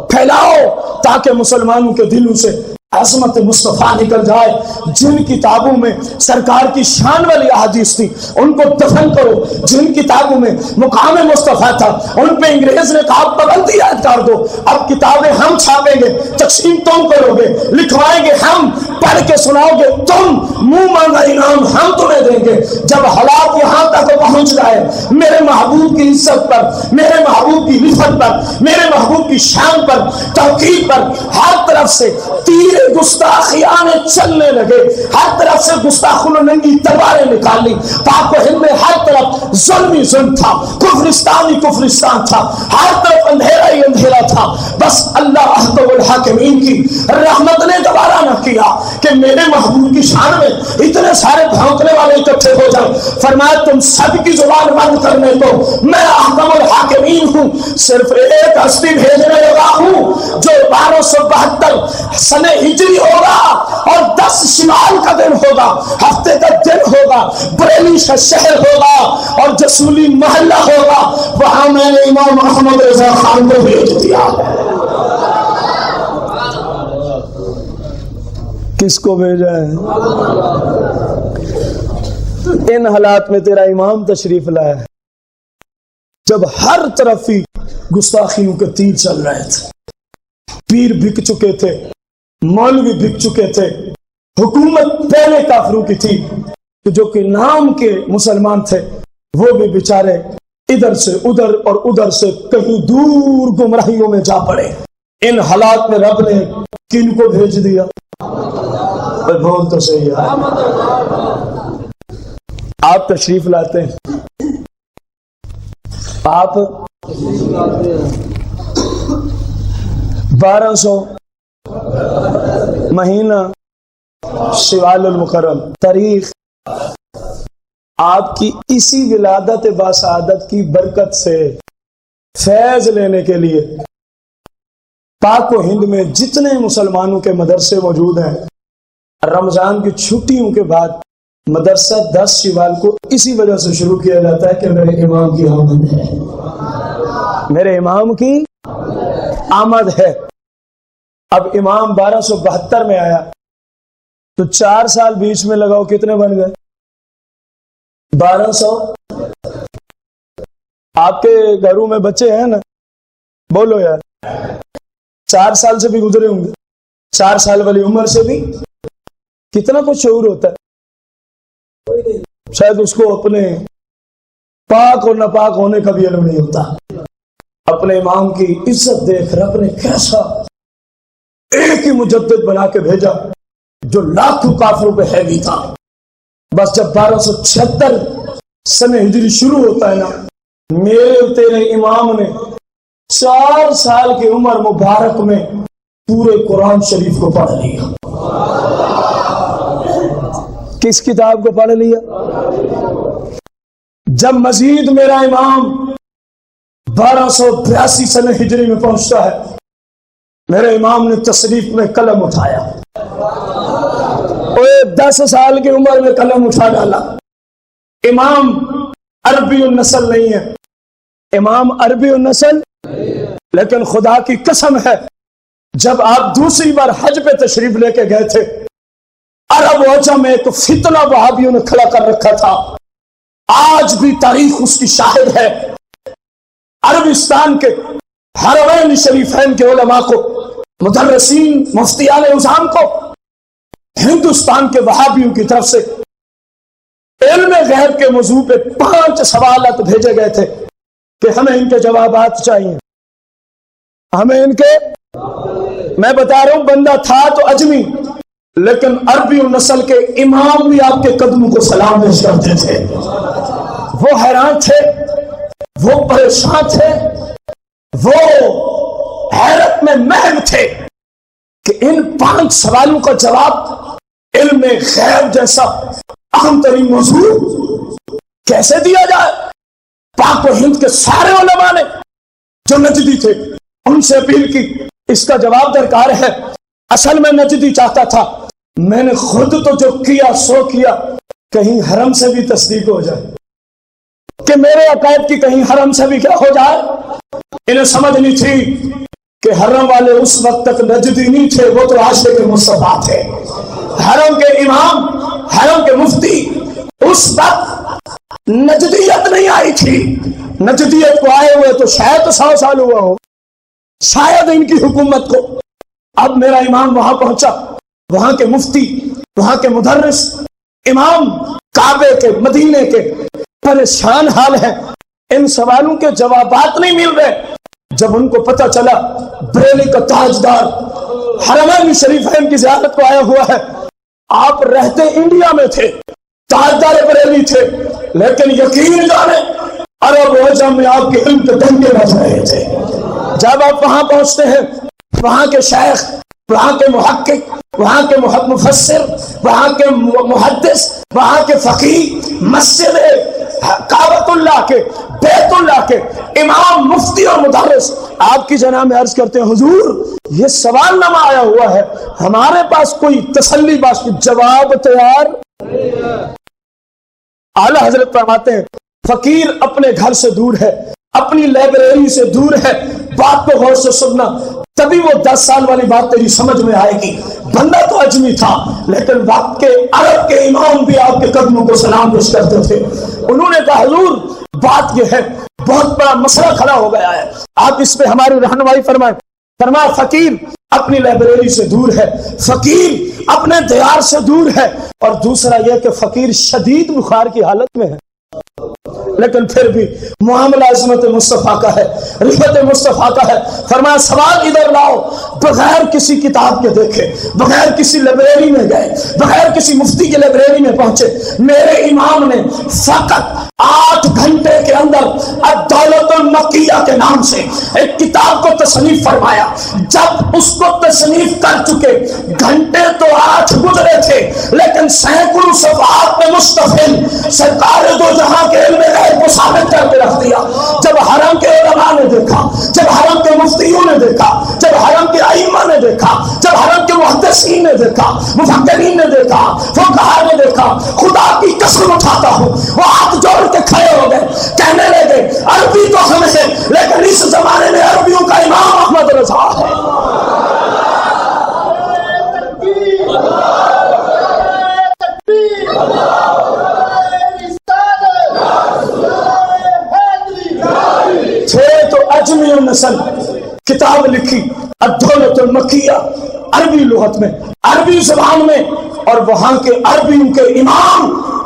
پھیلاؤ تاکہ مسلمانوں کے دلوں سے عظمت مصطفیٰ نکل جائے. جن کتابوں میں سرکار کی شان والی احادیث تھی ان کو دفن کرو، جن کتابوں میں مقام مصطفیٰ تھا ان پہ انگریز نے کہا پابندی عائد کر دو. اب کتابیں ہم چھاپیں گے، تقسیم تم کرو گے، لکھوائیں گے ہم، پڑھ کے سناؤ گے تم، منہ مانگا انعام ہم تمہیں دیں گے. جب حالات یہاں تک پہنچ جائے، میرے محبوب کی عزت پر، میرے محبوب کی رفعت پر، میرے محبوب کی شان پر، توقیر پر ہر طرف سے تیر گستاخیاں چلنے لگے، ہر طرف سے گستاخوں نے ننگی تلواریں نکالی. پاک و ہند میں ہر طرف ظلمی ظلم تھا، کفرستان ہی کفرستان تھا، ہر طرف اندھیرا ہی اندھیرا تھا. بس اللہ احکم الحاکمین کی رحمت نے دوبارہ نہ کیا کہ میرے محبوب کی شان میں اتنے سارے بھونکنے والے اکٹھے ہو جائیں. فرمایا تم سب کی زبان بند کرنے کو میں احکم الحاکمین ہوں، صرف ایک ہستی بھیجنے لگا ہوں جو 1272 سنہ ہجری ہوگا اور 10 شمال کا دن ہوگا، ہفتے کا دن ہوگا، بریلی کا شہر ہوگا اور جسولی محلہ ہوگا. وہاں میں نے امام احمد رضا خان کو بھیج دیا. کس کو بھیجا ہے؟ ان حالات میں تیرا امام تشریف لایا ہے جب ہر طرف ہی گستاخیوں کے تیر چل رہے تھے. پیر بک چکے تھے، مولوی بک چکے تھے، حکومت پہلے کافروں کی تھی جو کہ نام کے مسلمان تھے وہ بھی بیچارے ادھر سے ادھر اور ادھر سے کہیں دور گمراہیوں میں جا پڑے. ان حالات میں رب نے کن کو بھیج دیا؟ بول تو صحیح ہے. آپ تشریف لاتے ہیں، آپ 1200 مہینہ شوال المکرم، تاریخ آپ کی اسی ولادت باسعادت کی برکت سے فیض لینے کے لیے پاک و ہند میں جتنے مسلمانوں کے مدرسے موجود ہیں، رمضان کی چھٹیوں کے بعد مدرسہ 10 شوال کو اسی وجہ سے شروع کیا جاتا ہے کہ میرے امام کی آمد ہے، میرے امام کی آمد ہے. اب امام 1272 میں آیا تو 4 سال بیچ میں لگاؤ، کتنے بن گئے؟ 1200. آپ کے گھروں میں بچے ہیں نا؟ بولو یار. 4 سال سے بھی گزرے ہوں گے، 4 سال والی عمر سے بھی کتنا کچھ شعور ہوتا ہے. شاید اس کو اپنے پاک اور ناپاک ہونے کا بھی علم نہیں ہوتا. اپنے امام کی عزت دیکھ رب نے کیسا ایک ہی مجدد بنا کے بھیجا جو لاکھوں کافروں پہ ہیوی تھا. بس جب 1276 سنہ ہجری شروع ہوتا ہے نا، میرے تیرے امام نے 4 سال کی عمر مبارک میں پورے قرآن شریف کو پڑھ لیا. کس کتاب کو پڑھ لیا؟ جب مزید میرا امام 1282 سنہ ہجری میں پہنچتا ہے، میرے امام نے تصریف میں قلم اٹھایا، 10 سال کی عمر میں قلم اٹھا ڈالا. امام عربی النسل نہیں ہے، امام عربی النسل، لیکن خدا کی قسم ہے جب آپ دوسری بار حج پہ تشریف لے کے گئے تھے، عرب وجہ میں ایک فتنہ وہابیوں نے کھڑا کر رکھا تھا. آج بھی تاریخ اس کی شاہد ہے. عربستان کے حرمین شریفین کے علماء کو، مدرسین، مفتیان عظام کو ہندوستان کے وہابیوں کی طرف سے علم غیب کے موضوع پہ 5 سوالات بھیجے گئے تھے کہ ہمیں ان کے جوابات چاہیے. ہمیں ان کے، میں بتا رہا ہوں، بندہ تھا تو اجمی، لیکن عربی النسل کے امام بھی آپ کے قدموں کو سلام پیش کرتے تھے. وہ حیران تھے، وہ پریشان تھے، وہ حیرت میں محو تھے کہ ان 5 سوالوں کا جواب علم غیب جیسا اہم ترین موضوع کیسے دیا جائے. پاک و ہند کے سارے علماء نے جو نجدی تھے ان سے اپیل کی، اس کا جواب درکار ہے. اصل میں نجدی چاہتا تھا، میں نے خود تو جو کیا سو کیا، کہیں حرم سے بھی تصدیق ہو جائے، کہ میرے عقائد کی کہیں حرم سے بھی کیا ہو جائے. انہیں سمجھ نہیں تھی کہ حرم والے اس وقت تک نجدی نہیں تھے، وہ تو عاشق مصطفیٰ تھے. حرم کے امام، حرم کے مفتی اس وقت نجدیت نہیں آئی تھی. نجدیت کو آئے ہوئے تو شاید 100 سال ہوا ہو، شاید ان کی حکومت کو. اب میرا امام وہاں پہنچا، وہاں کے مفتی، وہاں کے مدرس، امام کعبے کے، مدینے کے پریشان حال ہیں. ان سوالوں کے جوابات نہیں مل رہے. جب ان کو پتہ چلا بریلی کا تاجدار حرمین شریفین کی زیارت کو آیا ہوا ہے، آپ رہتے انڈیا میں تھے، تاجدار بریلی تھے، لیکن یقین جانے عرب وجہ میں آپ کے علم کے ڈنکے بج رہے تھے. جب آپ وہاں پہنچتے ہیں، وہاں کے شیخ، وہاں کے محقق، وہاں کے مفسر، وہاں کے محدث، وہاں کے فقیہ، مسجد کعبۃ اللہ کے، بیت اللہ کے امام، مفتی اور مدرس آپ کی جناب میں عرض کرتے ہیں، حضور یہ سوال نامہ آیا ہوا ہے، ہمارے پاس کوئی تسلی بخش جواب تیار. اعلیٰ حضرت فرماتے ہیں فقیر اپنے گھر سے دور ہے، اپنی لائبریری سے دور ہے، بات کو غور سے سننا، تبھی وہ 10 سال والی بات تیری سمجھ میں آئے گی. بندہ تو اجمی تھا، لیکن وقت کے عرب کے امام بھی آپ کے قدموں کو سلام پیش کرتے تھے. انہوں نے کہا حضور بات یہ ہے، بہت بڑا مسئلہ کھڑا ہو گیا ہے، آپ اس پہ ہماری رہنمائی فرمائیں. فرمایا فقیر اپنی لائبریری سے دور ہے، فقیر اپنے دیار سے دور ہے، اور دوسرا یہ کہ فقیر شدید بخار کی حالت میں ہے. لیکن پھر بھی معاملہ عظمت مصطفیٰ کا ہے، رفعت مصطفیٰ کا ہے۔ فرمایا سوال ادھر لاؤ، بغیر کسی کتاب کے دیکھے، بغیر کسی لائبریری میں گئے، بغیر کسی مفتی کی لائبریری میں پہنچے، میرے امام نے فقط 8 گھنٹے کے اندر الدولت المکیہ کے نام سے ایک کتاب کو تصنیف فرمایا۔ جب اس کو تصنیف کر چکے، گھنٹے تو 8 گزرے تھے، لیکن سینکڑوں صفحات میں مشتمل سرکار دو جہاں کے علم غیب کو ثابت کر کے رکھ دیا۔ جب حرم کے علماء نے دیکھا، جب حرم کے مفتیوں نے دیکھا، جب حرم کے ائمہ نے دیکھا، جب حرم کے محدثین نے دیکھا، مفکرین نے دیکھا، فقہاء نے دیکھا، خدا کی قسم اٹھاتا ہوں وہ ہاتھ جوڑ کے کھڑے ہو گئے، کہنے لگے عربی تو ہم ہیں لیکن اس زمانے میں عربیوں کا امام احمد رضا ہے۔ تھے تو اجمی النسل، کتاب لکھی الدولت المکیہ عربی لغت میں، عربی زبان میں، اور وہاں کے عربیوں کے امام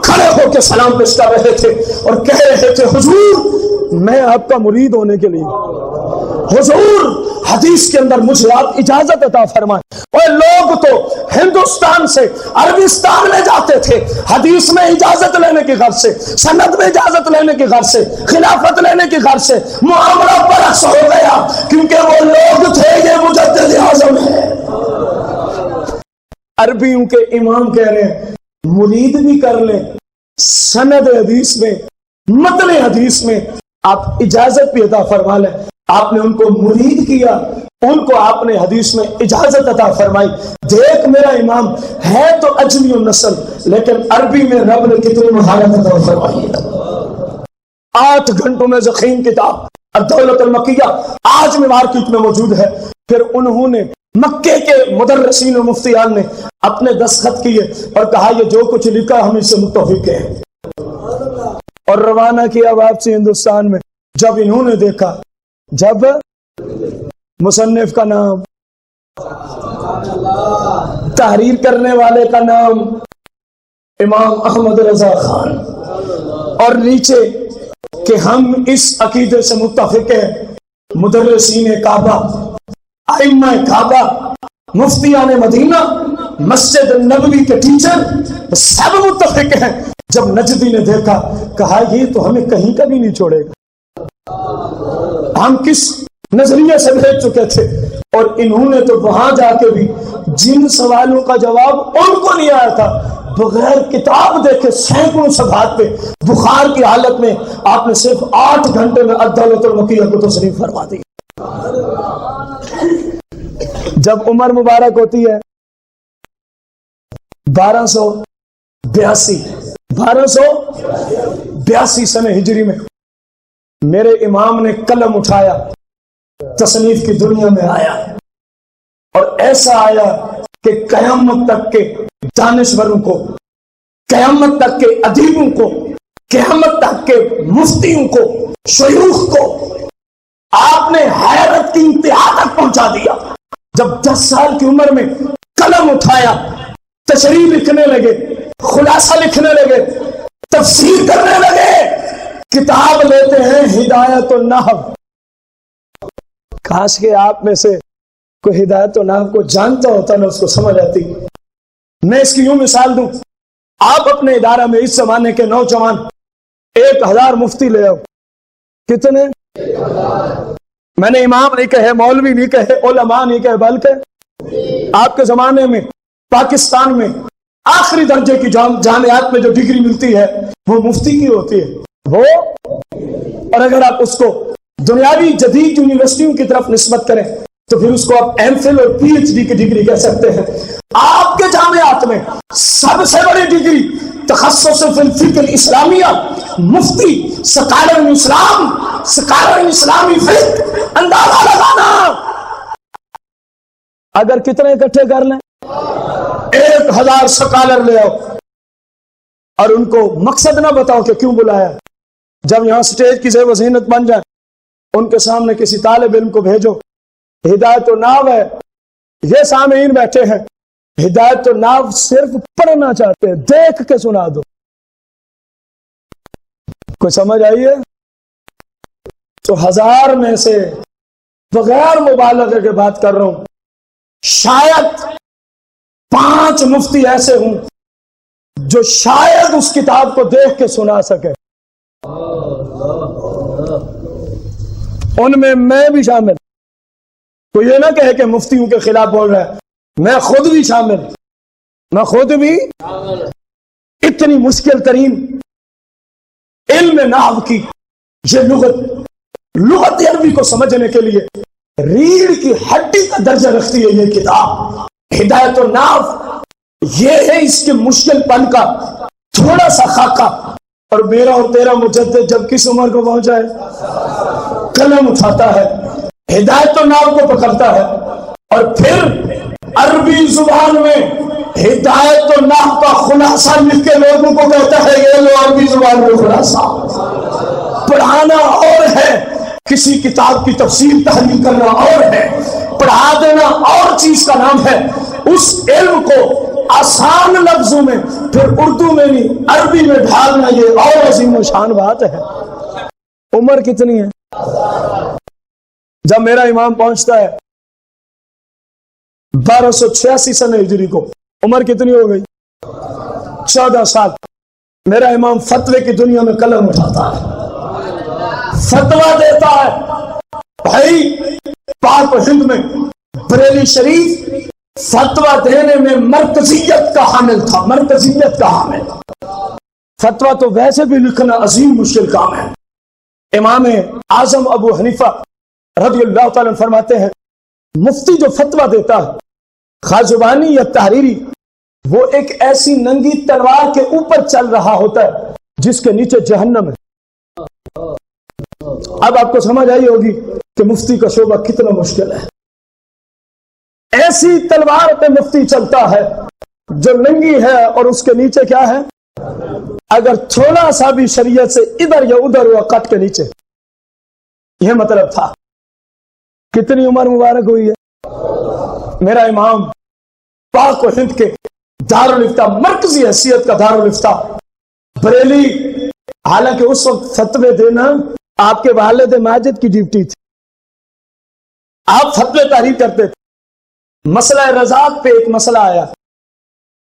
کھڑے ہو کے سلام پیش کر رہے تھے اور کہہ رہے تھے حضور میں آپ کا مرید ہونے کے لیے، حضور حدیث کے اندر مجھے آپ اجازت عطا فرمائیں۔ اور لوگ تو ہندوستان سے عربستان میں جاتے تھے حدیث میں اجازت لینے کی غرض سے، سند میں اجازت لینے کی غرض سے، خلافت لینے کی غرض سے۔ معاملہ برعکس ہو گیا کیونکہ وہ لوگ تھے یہ مجدد اعظم ہے۔ عربیوں کے امام کہہ رہے ہیں مرید بھی کر لیں، سند حدیث میں، متن حدیث میں آپ اجازت بھی عطا فرما لیں۔ آپ نے ان کو مرید کیا، ان کو آپ نے حدیث میں اجازت عطا فرمائی۔ دیکھ میرا امام ہے تو اجمی النسل لیکن عربی میں رب نے کتنی مہارت عطا فرمائی۔ 8 گھنٹوں میں ضخیم کتاب الدولت المکیہ آج میں مارکیٹ میں موجود ہے۔ پھر انہوں نے مکے کے مدرسین و مفتیان نے اپنے دستخط کیے اور کہا یہ جو کچھ لکھا ہم اس سے متفق ہیں، اور روانہ کیا واپسی ہندوستان میں۔ جب انہوں نے دیکھا، جب مصنف کا نام، تحریر کرنے والے کا نام امام احمد رضا خان، اور نیچے کہ ہم اس عقیدے سے متفق ہیں، مدرسین کعبہ، ائمہ کعبہ، مفتیان مدینہ، مسجد نبوی کے ٹیچر سب متفق ہیں۔ جب نجدی نے دیکھا کہا یہ تو ہمیں کہیں کا بھی نہیں چھوڑے گا، ہم کس نظریے سے بھیج چکے تھے، اور انہوں نے تو وہاں جا کے بھی جن سوالوں کا جواب ان کو نہیں آیا تھا بغیر کتاب دیکھے سینکڑوں صفحات پہ بخار کی حالت میں آپ نے صرف 8 گھنٹے میں الدولت المکیہ کو تصنیف فرما دی۔ جب عمر مبارک ہوتی ہے 1282 سنہ ہجری میں، میرے امام نے قلم اٹھایا، تصنیف کی دنیا میں آیا، اور ایسا آیا کہ قیامت تک کے دانشوروں کو، قیامت تک کے ادیبوں کو، قیامت تک کے مفتیوں کو، شیوخ کو آپ نے حیرت کی انتہا تک پہنچا دیا۔ جب 10 سال کی عمر میں قلم اٹھایا، تشریح لکھنے لگے، خلاصہ لکھنے لگے، تفسیر کرنے لگے، کتاب لیتے ہیں ہدایت النحو۔ کاش کہ آپ میں سے کوئی ہدایت النحو کو جانتا ہوتا نہ اس کو سمجھ آتی۔ میں اس کی یوں مثال دوں، آپ اپنے ادارہ میں اس زمانے کے نوجوان 1000 مفتی لے آؤ، کتنے؟ میں نے امام نہیں کہے، مولوی نہیں کہے، علماء نہیں کہے، بلکہ آپ کے زمانے میں پاکستان میں آخری درجے کی جامعات میں جو ڈگری ملتی ہے وہ مفتی کی ہوتی ہے وہ، اور اگر آپ اس کو دنیاوی جدید یونیورسٹیوں کی طرف نسبت کریں تو پھر اس کو آپ ایم فل اور پی ایچ ڈی کی ڈگری کہہ سکتے ہیں۔ آپ کے جامعات میں سب سے بڑی ڈگری تخصص فی الفقہ الاسلامیہ، مفتی، سکالر اسلام، سکالر اسلامی فقہ، اندازہ لگانا۔ اگر کتنے اکٹھے کر لیں، 1000 سکالر لے آؤ اور ان کو مقصد نہ بتاؤ کہ کیوں بلایا، جب یہاں سٹیج کی زیب و زینت بن جائے ان کے سامنے کسی طالب علم کو بھیجو، ہدایت النحو ہے، یہ سامعین بیٹھے ہیں، ہدایت النحو صرف پڑھنا چاہتے ہیں، دیکھ کے سنا دو۔ کوئی سمجھ آئی ہے؟ تو 1000 میں سے بغیر مبالغے کے بات کر رہا ہوں، شاید 5 مفتی ایسے ہوں جو شاید اس کتاب کو دیکھ کے سنا سکے، ان میں بھی شامل۔ تو یہ نہ کہے کہ مفتیوں کے خلاف بول رہا ہے، میں خود بھی شامل، میں خود بھی۔ اتنی مشکل ترین علم نحو کی یہ لغت عربی کو سمجھنے کے لیے ریڑھ کی ہڈی کا درجہ رکھتی ہے یہ کتاب ہدایت النحو۔ یہ ہے اس کے مشکل پن کا تھوڑا سا خاکہ۔ اور میرا اور تیرا مجدد جب کس عمر کو پہنچا ہے، قلم اٹھاتا ہے، ہدایت النحو کو پکڑتا ہے، اور پھر عربی زبان میں ہدایت النحو کا خلاصہ لکھ کے لوگوں کو کہتا ہے یہ لو عربی زبان میں خلاصہ۔ پڑھانا اور ہے، کسی کتاب کی تفسیر تحلیل کرنا اور ہے، پڑھا دینا اور چیز کا نام ہے۔ اس علم کو آسان لفظوں میں پھر اردو میں نہیں عربی میں ڈھالنا یہ اور عظیم و شان بات ہے۔ عمر کتنی ہے؟ جب میرا امام پہنچتا ہے 1286 سن ہجری کو، عمر کتنی ہو گئی؟ 14 سال۔ میرا امام فتوے کی دنیا میں قلم اٹھاتا ہے، فتویٰ دیتا ہے۔ بھائی پاک و ہند میں بریلی شریف فتویٰ دینے میں مرکزیت کا حامل تھا، مرکزیت کا حامل۔ فتویٰ تو ویسے بھی لکھنا عظیم مشکل کام ہے۔ امام اعظم ابو حنیفہ رضی اللہ تعالیٰ عنہ فرماتے ہیں مفتی جو فتویٰ دیتا ہے خواہ زبانی یا تحریری، وہ ایک ایسی ننگی تلوار کے اوپر چل رہا ہوتا ہے جس کے نیچے جہنم ہے۔ اب آپ کو سمجھ آئی ہوگی کہ مفتی کا شعبہ کتنا مشکل ہے۔ ایسی تلوار پہ مفتی چلتا ہے جو ننگی ہے اور اس کے نیچے کیا ہے؟ اگر تھوڑا سا بھی شریعت سے ادھر یا ادھر ہوا کٹ کے نیچے، یہ مطلب تھا۔ کتنی عمر مبارک ہوئی ہے؟ میرا امام پاک و ہند کے دارالفتہ، مرکزی حیثیت کا دارالفتہ بریلی، حالانکہ اس وقت فتوے دینا آپ کے والد ماجد کی ڈیوٹی تھی، آپ فتوے تحریر کرتے تھے۔ مسئلہ رضاعت پہ ایک مسئلہ آیا،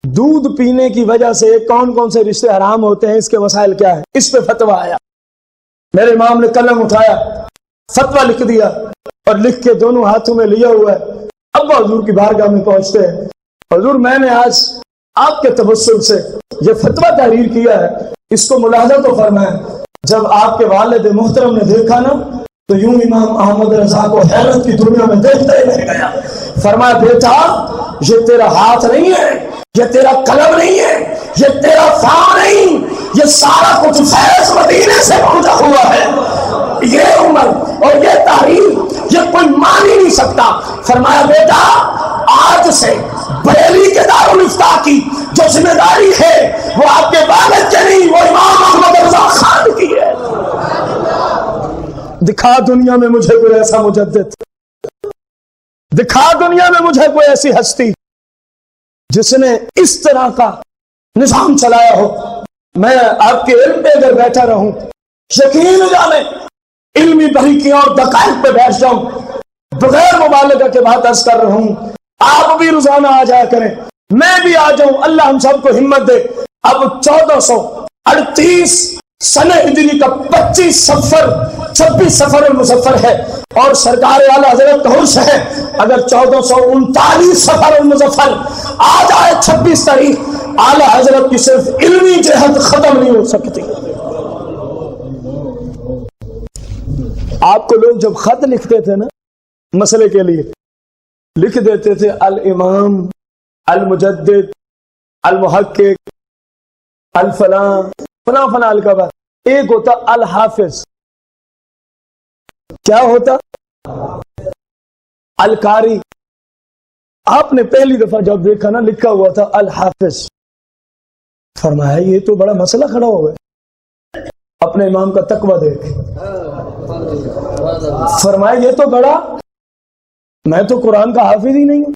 دودھ پینے کی وجہ سے کون کون سے رشتے حرام ہوتے ہیں، اس کے مسائل کیا ہے، اس پہ فتویٰ آیا۔ میرے امام نے قلم اٹھایا، فتویٰ لکھ دیا، اور لکھ کے دونوں ہاتھوں میں لیا ہوا ہے۔ اب حضور کی بارگاہ میں پہنچتے ہیں، حضور میں نے آج آپ کے تبسم سے یہ فتویٰ تحریر کیا ہے، اس کو ملاحظہ تو فرمائیں۔ جب آپ کے والد محترم نے دیکھا نا تو یوں امام احمد رضا کو حیرت کی دنیا میں دیکھتا ہی رہ گیا۔ فرمایا بیٹا یہ تیرا ہاتھ نہیں ہے، یہ تیرا قلم نہیں ہے، یہ تیرا فام نہیں، یہ سارا کچھ فیض مدینے سے پہنچا ہوا ہے۔ یہ عمر اور یہ تاریخ یہ کوئی مان ہی نہیں سکتا۔ فرمایا بیٹا آج سے بریلی کے دارالفتہ کی جو ذمہ داری ہے وہ آپ کے والد کے نہیں، وہ امام احمد رضا خان کی ہے۔ دکھا دنیا میں مجھے کوئی ایسا مجدد، دکھا دنیا میں مجھے کوئی ایسی ہستی جس نے اس طرح کا نظام چلایا ہو۔ میں آپ کے علم پہ اگر بیٹھا رہوں، یقین جانے علمی باریکیوں اور دقائق پہ بیٹھ جاؤں، بغیر مبالغہ کے بات عرض کر رہا ہوں، آپ بھی روزانہ آ جایا کریں، میں بھی آ جاؤں، اللہ ہم سب کو ہمت دے۔ اب 1438 سنہ ہجری کا 26 سفر المظفر ہے، اور سرکار اعلیٰ حضرت کا عرس ہے۔ اگر 1439 سفر المظفر آ جائے 26 تاریخ، اعلیٰ حضرت کی صرف علمی جہت ختم نہیں ہو سکتی۔ آپ کو لوگ جب خط لکھتے تھے نا مسئلے کے لیے، لکھ دیتے تھے الامام، المجدد، المحقق، الفلاں فلاں فلاں القبہ۔ ایک ہوتا الحافظ، کیا ہوتا؟ القاری۔ آپ نے پہلی دفعہ جب دیکھا نا لکھا ہوا تھا الحافظ، فرمایا یہ تو بڑا مسئلہ کھڑا ہو گیا۔ اپنے امام کا تقویٰ دیکھ، فرمایا یہ تو بڑا، میں تو قرآن کا حافظ ہی نہیں ہوں،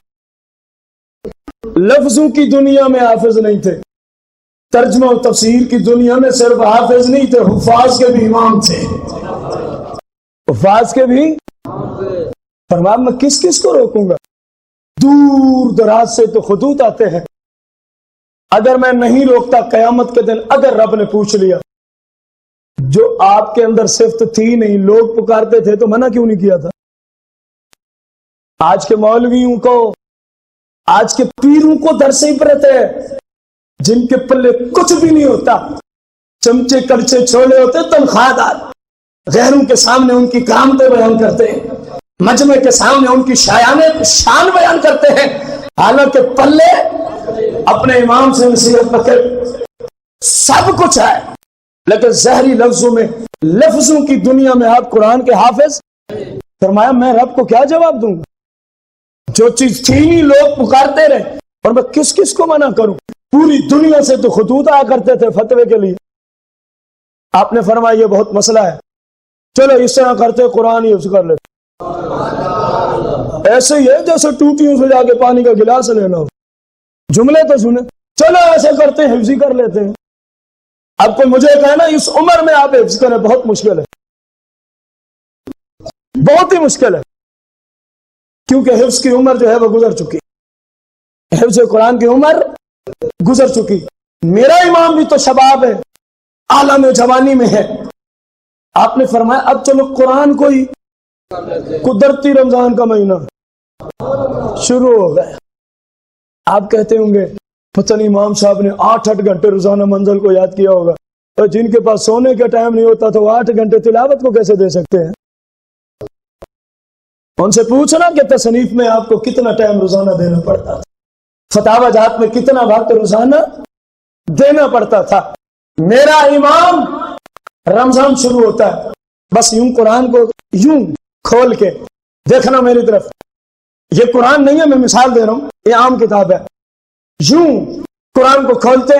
لفظوں کی دنیا میں حافظ نہیں تھے، ترجمہ و تفسیر کی دنیا میں صرف حافظ نہیں تھے، حفاظ کے بھی امام تھے، حفاظ کے بھی۔ فرمایا میں کس کس کو روکوں گا؟ دور دراز سے تو خطوط آتے ہیں، اگر میں نہیں روکتا قیامت کے دن اگر رب نے پوچھ لیا جو آپ کے اندر صفت تھی نہیں، لوگ پکارتے تھے تو منع کیوں نہیں کیا تھا؟ آج کے مولویوں کو، آج کے پیروں کو درس ہی پڑتے ہیں جن کے پلے کچھ بھی نہیں ہوتا، چمچے کلچے چھوڑے ہوتے، تنخواہ دار، غیروں کے سامنے ان کی کرامتیں بیان کرتے ہیں، مجمع کے سامنے ان کی شان بیان کرتے ہیں، حالانکہ پلے اپنے امام سے نصیحت پکڑ سب کچھ ہے، لیکن زہری لفظوں میں، لفظوں کی دنیا میں آپ قرآن کے حافظ۔ فرمایا میں رب کو کیا جواب دوں گا؟ جو چیز تھی نہیں لوگ پکارتے رہے، اور میں کس کس کو منع کروں؟ پوری دنیا سے تو خطوط آیا کرتے تھے فتوے کے لیے۔ آپ نے فرمایا یہ بہت مسئلہ ہے، چلو اس طرح کرتے قرآن ہی حفظ کر لیتے، ایسے ہی ہے جیسے ٹوٹیوں سے جا کے پانی کا گلاس لینا ہو، جملے تو سنے، چلو ایسے کرتے ہیں حفظ ہی کر لیتے ہیں۔ اب کوئی مجھے کہنا اس عمر میں آپ حفظ کریں، بہت مشکل ہے، بہت ہی مشکل ہے، کیونکہ حفظ کی عمر جو ہے وہ گزر چکی، حفظ قرآن کی عمر گزر چکی۔ میرا امام بھی تو شباب ہے، عالم جوانی میں ہے۔ آپ نے فرمایا اب چلو قرآن کو ہی، قدرتی رمضان کا مہینہ شروع ہو گیا، آپ کہتے ہوں گے پتہ نہیں امام صاحب نے 8 گھنٹے روزانہ منزل کو یاد کیا ہوگا، اور جن کے پاس سونے کا ٹائم نہیں ہوتا تو 8 گھنٹے تلاوت کو کیسے دے سکتے ہیں؟ ان سے پوچھنا کہ تصنیف میں آپ کو کتنا ٹائم روزانہ دینا پڑتا تھا، فتاوی جات میں کتنا وقت روزانہ دینا پڑتا تھا۔ میرا امام رمضان شروع ہوتا ہے، بس یوں قرآن کو یوں کھول کے دیکھنا میری طرف، یہ قرآن نہیں ہے، میں مثال دے رہا ہوں، یہ عام کتاب ہے، یوں قرآن کو کھولتے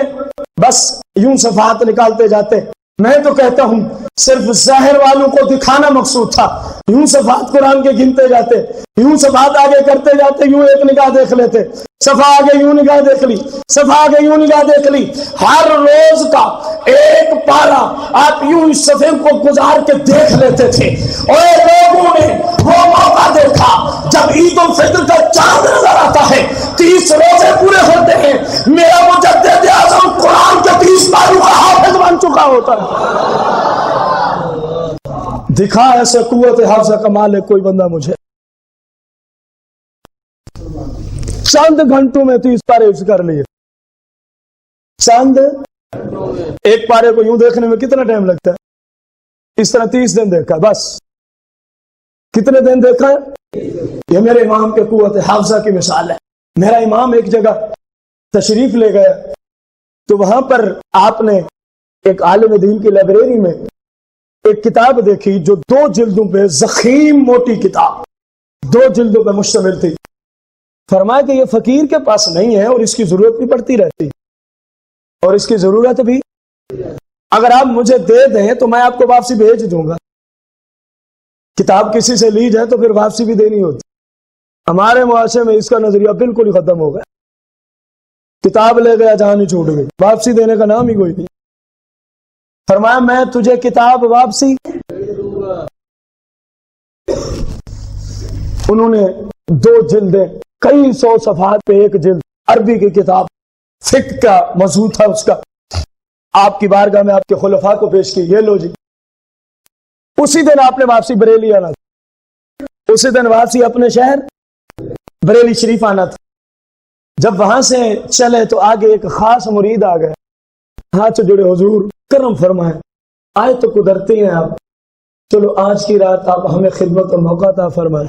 بس یوں صفحات نکالتے جاتے۔ میں تو کہتا ہوں صرف ظاہر والوں کو دکھانا مقصود تھا، یوں صفحات قرآن کے گنتے جاتے، یوں صفحات آگے کرتے جاتے، یوں ایک نگاہ دیکھ لیتے، صفحہ آگے یوں نگاہ دیکھ لی، صفحہ آگے یوں نگاہ دیکھ لی، ہر روز کا ایک پارہ آپ یوں اس صفحے کو گزار کے دیکھ لیتے تھے۔ اور لوگوں نے وہ موقع دیکھا جب عید الفطر کا چاند نظر آتا ہے، 30 روزے پورے ہوتے ہیں، میرا مجدد اعظم قرآن کے 30 پاروں کا حافظ بن چکا ہوتا ہے۔ دکھا ایسے قوت حافظہ کمال ہے کوئی بندہ مجھے، چند گھنٹوں میں 30 پارے حفظ کر لیے، چند ایک پارے کو یوں دیکھنے میں کتنا ٹائم لگتا ہے، اس طرح 30 دن دیکھا، بس کتنے دن دیکھا ہے؟ یہ میرے امام کے قوت حافظہ کی مثال ہے۔ میرا امام ایک جگہ تشریف لے گیا تو وہاں پر آپ نے ایک عالم دین کی لائبریری میں ایک کتاب دیکھی جو 2 جلدوں پہ، ضخیم موٹی کتاب 2 جلدوں پہ مشتمل تھی۔ فرمایا کہ یہ فقیر کے پاس نہیں ہے اور اس کی ضرورت بھی پڑتی رہتی، اور اس کی ضرورت بھی، اگر آپ مجھے دے دیں تو میں آپ کو واپسی بھیج دوں گا۔ کتاب کسی سے لی جائے تو پھر واپسی بھی دینی ہوتی، ہمارے معاشرے میں اس کا نظریہ بالکل ہی ختم ہو گیا، کتاب لے گیا جان ہی چھوٹ گئی، واپسی دینے کا نام ہی کوئی نہیں۔ فرمایا میں تجھے کتاب واپسی، انہوں نے 2 جلدیں، کئی 100 صفحات پہ ایک جلد عربی کی کتاب، فقہ کا موضوع تھا اس کا، آپ کی بارگاہ میں آپ کے خلفاء کو پیش کی، یہ لو جی۔ اسی دن آپ نے واپسی بریلی آنا تھا، اسی دن واپسی اپنے شہر بریلی شریف آنا تھا۔ جب وہاں سے چلے تو آگے ایک خاص مرید آ گئے، ہاتھ جڑے، حضور کرم فرمائے، آئے تو قدرتی ہیں آپ، چلو آج کی رات آپ ہمیں خدمت کا موقع عطا فرمائیں۔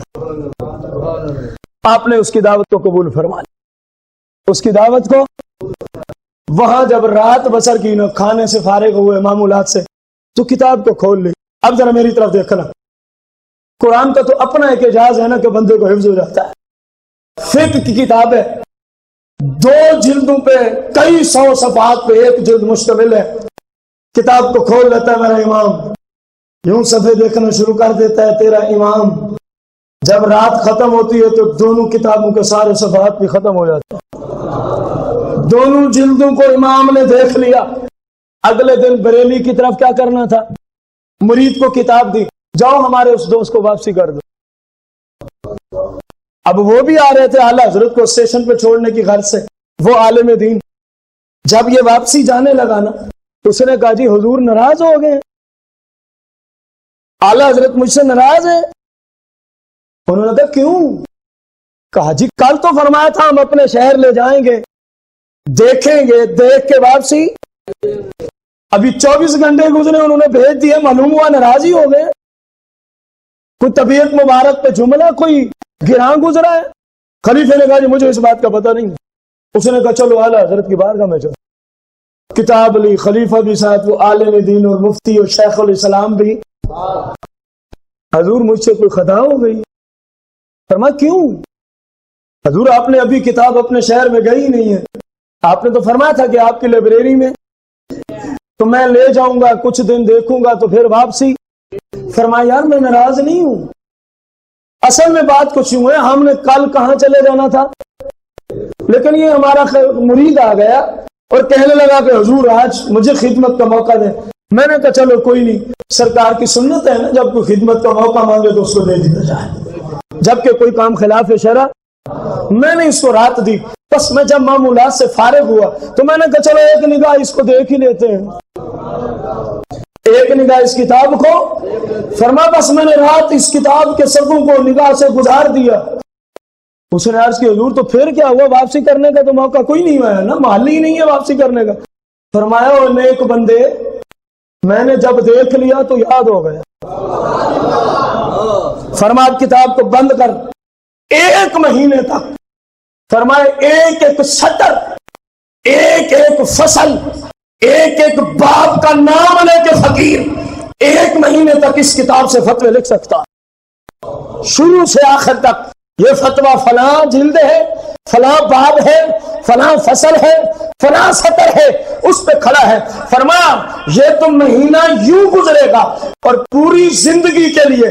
آپ نے اس کی دعوت کو قبول فرما لی، اس کی دعوت کو۔ وہاں جب رات بسر کی نا، کھانے سے فارغ ہوئے معمولات سے، تو کتاب کو کھول لی۔ اب ذرا میری طرف دیکھنا، قرآن کا تو اپنا ایک اعجاز ہے نا کہ بندے کو حفظ ہو جاتا ہے۔ فقہ کی کتاب ہے، 2 جلدوں پہ، کئی 100 صفحات پہ ایک جلد مشتمل ہے۔ کتاب کو کھول لیتا ہے میرا امام، یوں صفحے دیکھنا شروع کر دیتا ہے تیرا امام۔ جب رات ختم ہوتی ہے تو دونوں کتابوں کے سارے صفحات بھی ختم ہو جاتے ہیں، دونوں جلدوں کو امام نے دیکھ لیا. اگلے دن بریلی کی طرف کیا کرنا تھا؟ مرید کو کتاب دی, جاؤ ہمارے اس دوست کو واپسی کر دو. اب وہ بھی آ رہے تھے اعلیٰ حضرت کو اسٹیشن پہ چھوڑنے کی غرض سے, وہ عالم دین. جب یہ واپسی جانے لگا نا, اس نے کہا جی حضور ناراض ہو گئے, اعلیٰ حضرت مجھ سے ناراض ہے. انہوں نے کہا کیوں؟ کہا جی کل تو فرمایا تھا ہم اپنے شہر لے جائیں گے, دیکھیں گے, دیکھ کے واپسی. ابھی 24 گھنٹے گزرے, انہوں نے بھیج دیے, معلوم ہوا ناراض ہی ہو گئے. کوئی طبیعت مبارک پہ جملہ کوئی گراں گزرا ہے؟ خلیفے نے کہا جی مجھے اس بات کا پتہ نہیں. اس نے کہا چلو اعلیٰ حضرت کی بارگاہ میں چلو. کتاب لی, خلیفہ بھی ساتھ, وہ عالم دین اور مفتی اور شیخ الاسلام بھی. حضور مجھ سے کوئی خطا ہو گئی. فرمایا کیوں؟ حضور آپ نے ابھی کتاب اپنے شہر میں گئی نہیں ہے, آپ نے تو فرمایا تھا کہ آپ کی لائبریری میں, تو میں لے جاؤں گا, کچھ دن دیکھوں گا تو پھر واپسی. فرمایا یار میں ناراض نہیں ہوں, اصل میں بات کچھ یوں ہے, ہم نے کل کہاں چلے جانا تھا, لیکن یہ ہمارا مرید آ گیا اور کہنے لگا کہ حضور آج مجھے خدمت کا موقع دیں. میں نے کہا چلو کوئی نہیں, سرکار کی سنت ہے نا, جب کوئی خدمت کا موقع مانگے تو اس کو دے دیا جائے, جبکہ کوئی کام خلاف شرع. میں نے اس کو رات دی. بس میں جب معمولات سے فارغ ہوا تو میں نے کہا چلو ایک نگاہ اس کو دیکھ ہی لیتے ہیں, ایک نگاہ اس کتاب کو. فرمایا بس میں نے رات اس کتاب کے صفحوں کو نگاہ سے گزار دیا. اس نے عرض کی حضور تو پھر کیا ہوا, واپسی کرنے کا تو موقع کوئی نہیں ہوا ہے نا, محل ہی نہیں ہے واپسی کرنے کا. فرمایا اور نیک بندے, میں نے جب دیکھ لیا تو یاد ہو گیا. فرمایا کتاب کو بند کر. 1 مہینے تک فرمائے ایک ایک سطر, ایک ایک فصل, ایک ایک باب کا نام لے کے فقیر 1 مہینے تک اس کتاب سے فتوے لکھ سکتا, شروع سے آخر تک. یہ فتویٰ فلاں جلد ہے, فلاں باب ہے, فلاں فصل ہے, فلاں سطر ہے, اس پہ کھڑا ہے. فرمایا یہ تو مہینہ یوں گزرے گا اور پوری زندگی کے لیے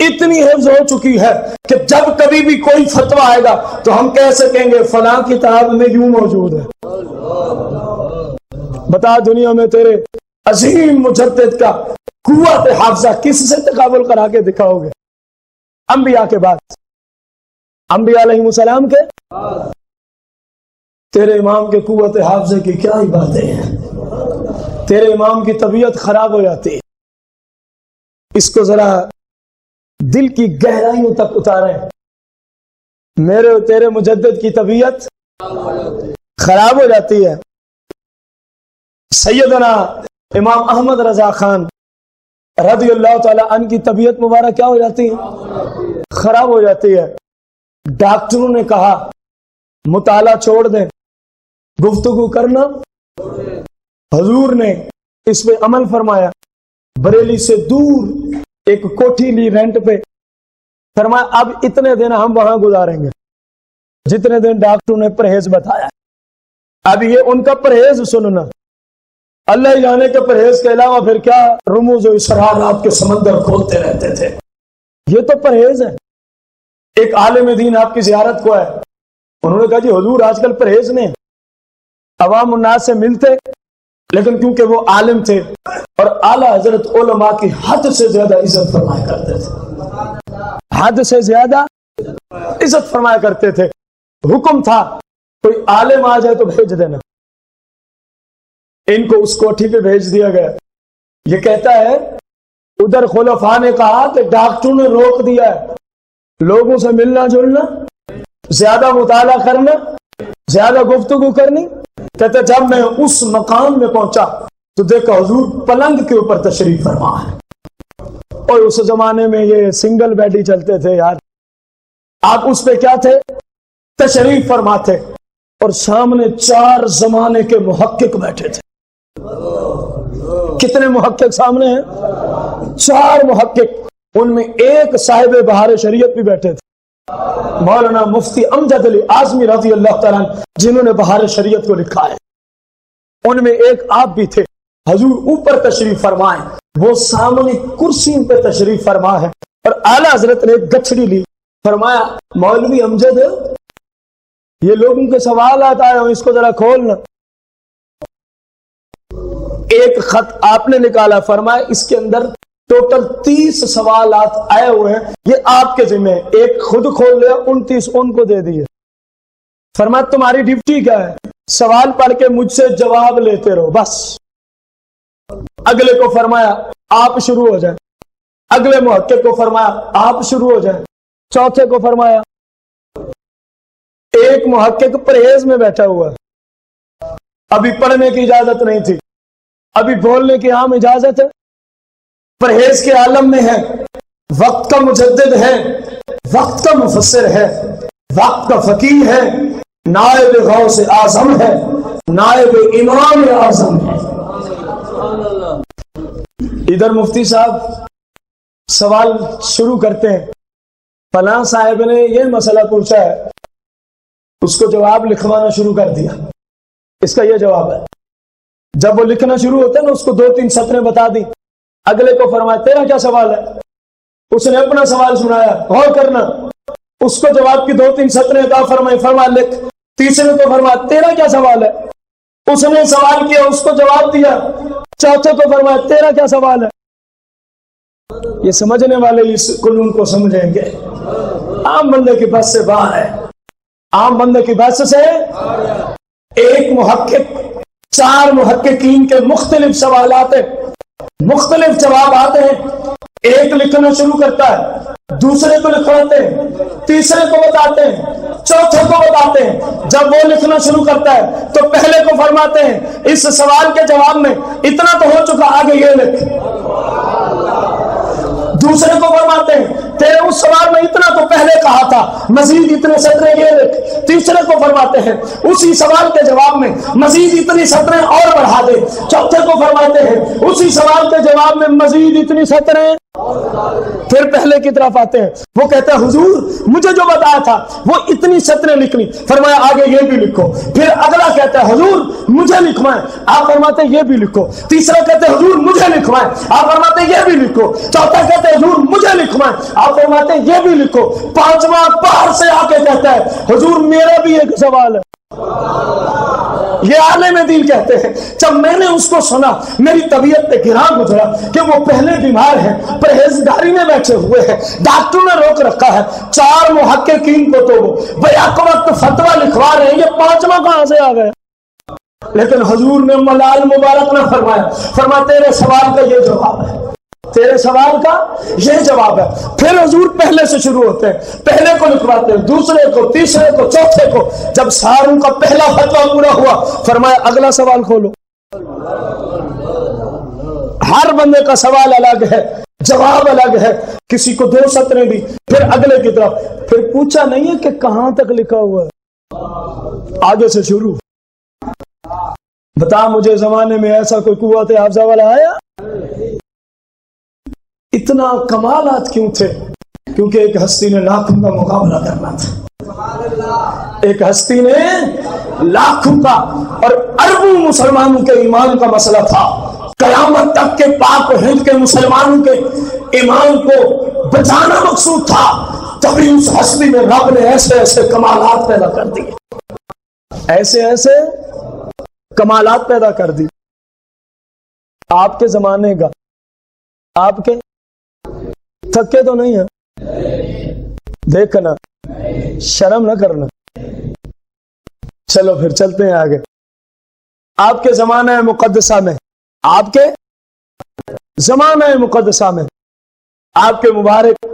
اتنی حفظ ہو چکی ہے کہ جب کبھی بھی کوئی فتویٰ آئے گا تو ہم کہہ سکیں گے فلاں کتاب میں یوں موجود ہے. بتا دنیا میں تیرے عظیم مجدد کا قوت حافظہ کس سے تقابل کرا کے دکھاؤ گے؟ انبیاء کے بعد, انبیاء علیہ السلام کے, تیرے امام کے قوت حافظہ کی کیا ہی باتیں ہیں. تیرے امام کی طبیعت خراب ہو جاتی ہے, اس کو ذرا دل کی گہرائیوں تک اتاریں. میرے اور تیرے مجدد کی طبیعت خراب ہو جاتی ہے. سیدنا امام احمد رضا خان رضی اللہ تعالی عنہ کی طبیعت مبارک کیا ہو جاتی ہے؟ خراب ہو جاتی ہے. ڈاکٹروں نے کہا مطالعہ چھوڑ دیں, گفتگو کرنا. حضور نے اس پہ عمل فرمایا. بریلی سے دور ایک کوٹھی لی رینٹ پہ. فرمایا اب اتنے دن ہم وہاں گزاریں گے جتنے دن ڈاکٹروں نے پرہیز بتایا. اب یہ ان کا پرہیز سننا, اللہ ہی جانے کے پرہیز کے علاوہ پھر کیا رموز و اسرارات کے سمندر کھولتے رہتے تھے. یہ تو پرہیز ہے. ایک عالم دین آپ کی زیارت کو ہے, انہوں نے کہا جی حضور آج کل پرہیز میں عوام الناس سے ملتے, لیکن کیونکہ وہ عالم تھے اور اعلیٰ حضرت علماء کی حد سے زیادہ عزت فرمایا کرتے تھے, حد سے زیادہ عزت فرمایا کرتے تھے. حکم تھا کوئی عالم آ جائے تو بھیج دینا. ان کو اس کوٹھی پہ بھیج دیا گیا. یہ کہتا ہے ادھر خلفاء نے کہا کہ ڈاکٹروں نے روک دیا ہے لوگوں سے ملنا جلنا, زیادہ مطالعہ کرنا, زیادہ گفتگو کرنی. کہتے جب میں اس مقام میں پہنچا تو دیکھا حضور پلنگ کے اوپر تشریف فرما ہے. اور اس زمانے میں یہ سنگل بیڈ ہی چلتے تھے یار. آپ اس پہ کیا تھے؟ تشریف فرما تھے. اور سامنے 4 زمانے کے محقق بیٹھے تھے. کتنے محقق سامنے ہیں؟ 4 محقق. ان میں ایک صاحب بہار شریعت بھی بیٹھے تھے, مولانا مفتی امجد علی اعظمی رضی اللہ تعالیٰ جنہوں نے بہار شریعت کو لکھا ہے. ان میں ایک آپ بھی تھے. حضور اوپر تشریف فرمائے, وہ سامنے کرسیوں پہ تشریف فرما ہے. اور اعلیٰ حضرت نے ایک گچھڑی لی. فرمایا مولوی امجد یہ لوگوں کے سوالات آئے ہوں، اس کو ذرا کھولنا. ایک خط آپ نے نکالا، فرمایا اس کے اندر ٹوٹل 30 سوالات آئے ہوئے ہیں، یہ آپ کے ذمہ. ایک خود کھول لیا، 29 ان کو دے دیے. فرمایا تمہاری ڈیوٹی کیا ہے؟ سوال پڑھ کے مجھ سے جواب لیتے رہو بس. اگلے کو فرمایا آپ شروع ہو جائیں. اگلے محقق کو فرمایا آپ شروع ہو جائیں. چوتھے کو فرمایا. ایک محقق پرہیز میں بیٹھا ہوا ہے، ابھی پڑھنے کی اجازت نہیں تھی، ابھی بولنے کی عام اجازت ہے، پرہیز کے عالم میں ہے، وقت کا مجدد ہے، وقت کا مفسر ہے، وقت کا فقیہ ہے، نائب غوث اعظم ہے، نائب امام اعظم ہے. ادھر مفتی صاحب سوال شروع کرتے ہیں، فلاں صاحب نے یہ مسئلہ پوچھا ہے، اس کو جواب لکھوانا شروع کر دیا، اس کا یہ جواب ہے. جب وہ لکھنا شروع ہوتا ہے نا، اس کو 2-3 سطریں بتا دی. اگلے کو فرمایا تیرا کیا سوال ہے؟ اس نے اپنا سوال سنایا، غور کرنا، اس کو جواب کی 2-3 سطریں عطا فرمائی، فرمایا لکھ. تیسرے کو فرمایا تیرا کیا سوال ہے؟ اس نے سوال کیا، اس کو جواب دیا. چوتھے کو فرمایا تیرا کیا سوال ہے؟ یہ سمجھنے والے اس قانون کو سمجھیں گے. عام بندے کی بس سے باہر ہے، عام بندے کی بس سے. ایک محقق 4 محققین کے مختلف سوالات ہیں، مختلف جواب آتے ہیں. ایک لکھنا شروع کرتا ہے، دوسرے کو لکھواتے ہیں، تیسرے کو بتاتے ہیں، چوتھے کو بتاتے ہیں. جب وہ لکھنا شروع کرتا ہے تو پہلے کو فرماتے ہیں اس سوال کے جواب میں اتنا تو ہو چکا، آگے یہ لکھ. دوسرے کو فرماتے ہیں تیرے اس سوال میں اتنا تو پہلے کہا تھا، مزید اتنے سطریں یہ لکھ. تیسرے کو فرماتے ہیں اسی سوال کے جواب میں مزید اتنی سطریں اور بڑھا دے. چوتھے کو فرماتے ہیں اسی سوال کے جواب میں مزید اتنی سطریں. پھر پہلے کی طرف آتے ہیں، وہ کہتا ہے حضور مجھے جو بتایا تھا وہ اتنی سطریں لکھنی، فرمایا آگے یہ بھی لکھو. پھر اگلا کہتا ہے حضور مجھے لکھوائیں، آپ فرماتے ہیں یہ بھی لکھو. تیسرا کہتے ہیں حضور مجھے لکھوائیں، آپ فرماتے ہیں یہ بھی لکھو. چوتھا کہتے ہیں حضور مجھے لکھوائیں، آپ فرماتے ہیں یہ بھی لکھو. پانچواں باہر سے آ کے کہتا ہے حضور میرا بھی ایک سوال ہے. یہ عالم دین کہتے ہیں جب میں نے اس کو سنا میری طبیعت پہ گراں گزرا کہ وہ پہلے بیمار ہیں، پرہیزگاری میں بیٹھے ہوئے ہیں، ڈاکٹروں نے روک رکھا ہے. 4 محققین کو تو وہ بیک وقت فتویٰ لکھوا رہے ہیں، یہ 5واں کہاں سے آ گئے؟ لیکن حضور نے ملال مبارک نہ فرمایا، فرمایا تیرے سوال کا یہ جواب ہے، تیرے سوال کا یہ جواب ہے. پھر حضور پہلے سے شروع ہوتے ہیں، پہلے کو لکھواتے ہیں، دوسرے کو، تیسرے کو، چوتھے کو. جب ساروں کا پہلا فتویٰ پورا ہوا فرمایا اگلا سوال کھولو. ہر بندے کا سوال الگ ہے، جواب الگ ہے. کسی کو 2 سطریں دی، پھر اگلے کی طرف. پھر پوچھا نہیں ہے کہ کہاں تک لکھا ہوا ہے، آگے سے شروع. بتا مجھے زمانے میں ایسا کوئی قوت حافظہ والا آیا؟ اتنا کمالات کیوں تھے؟ کیونکہ ایک ہستی نے لاکھوں کا مقابلہ کرنا تھا. ایک ہستی نے لاکھوں کا اور اربوں مسلمانوں کے ایمان کا مسئلہ تھا. قیامت تک کے پاک و ہند کے مسلمانوں کے ایمان کو بچانا مقصود تھا. تبھی اس ہستی میں رب نے ایسے ایسے کمالات پیدا کر دیے، ایسے ایسے کمالات پیدا کر دی. آپ کے زمانے کا، آپ کے تھکے تو نہیں ہیں؟ دیکھنا، شرم نہ کرنا. چلو پھر چلتے ہیں آگے. آپ کے زمانہ مقدسہ میں، آپ کے زمانہ مقدسہ میں، آپ کے مبارک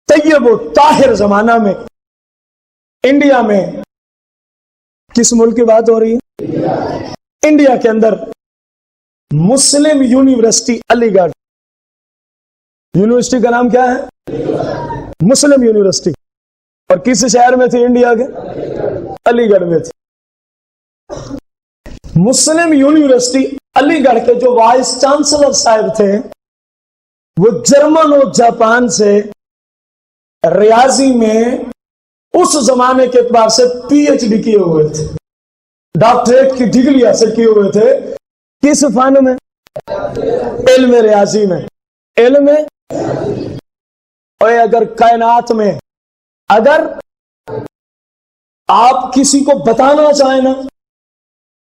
طیب و طاہر زمانہ میں، انڈیا میں، کس ملک کی بات ہو رہی ہے؟ انڈیا کے اندر مسلم یونیورسٹی علی گڑھ. یونیورسٹی کا نام کیا ہے؟ مسلم یونیورسٹی. اور کس شہر میں تھی انڈیا کے؟ علی گڑھ میں تھی. مسلم یونیورسٹی علی گڑھ کے جو وائس چانسلر صاحب تھے وہ جرمن اور جاپان سے ریاضی میں اس زمانے کے اعتبار سے PhD کیے ہوئے تھے، ڈاکٹریٹ کی ڈگری حاصل کیے ہوئے تھے. کس فن میں؟ علم ریاضی میں. علم اور اگر کائنات میں اگر آپ کسی کو بتانا چاہیں نا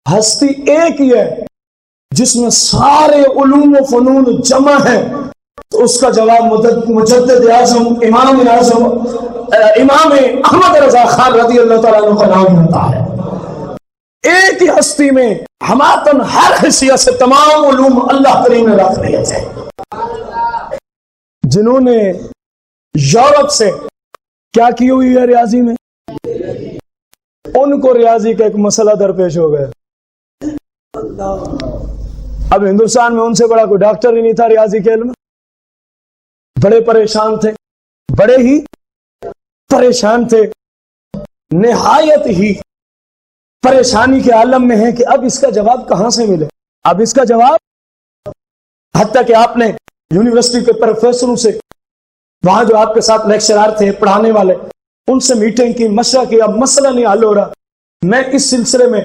ہستی ایک ہی ہے جس میں سارے علوم و فنون جمع ہیں، تو اس کا جواب مجدد اعظم امام احمد رضا خان رضی اللہ تعالیٰ عنہ کا نام ہوتا ہے۔ ایک ہی ہستی میں ہماتن ہر حیثیت سے تمام علوم اللہ کریم نے رکھ دیے تھے۔ جنہوں نے یورپ سے کیا کی ہوئی ہے ریاضی میں، ان کو ریاضی کا ایک مسئلہ درپیش ہو گیا۔ اب ہندوستان میں ان سے بڑا کوئی ڈاکٹر ہی نہیں تھا ریاضی کے علم میں، بڑے پریشان تھے، بڑے ہی پریشان تھے، نہایت ہی پریشانی کے عالم میں ہے کہ اب اس کا جواب کہاں سے ملے، اب اس کا جواب، حتیٰ کہ آپ نے یونیورسٹی کے پروفیسروں سے، وہاں جو آپ کے ساتھ لیکچرار تھے پڑھانے والے، ان سے میٹنگ کی، مشورہ کیا، اب مسئلہ نہیں حل ہو رہا، میں اس سلسلے میں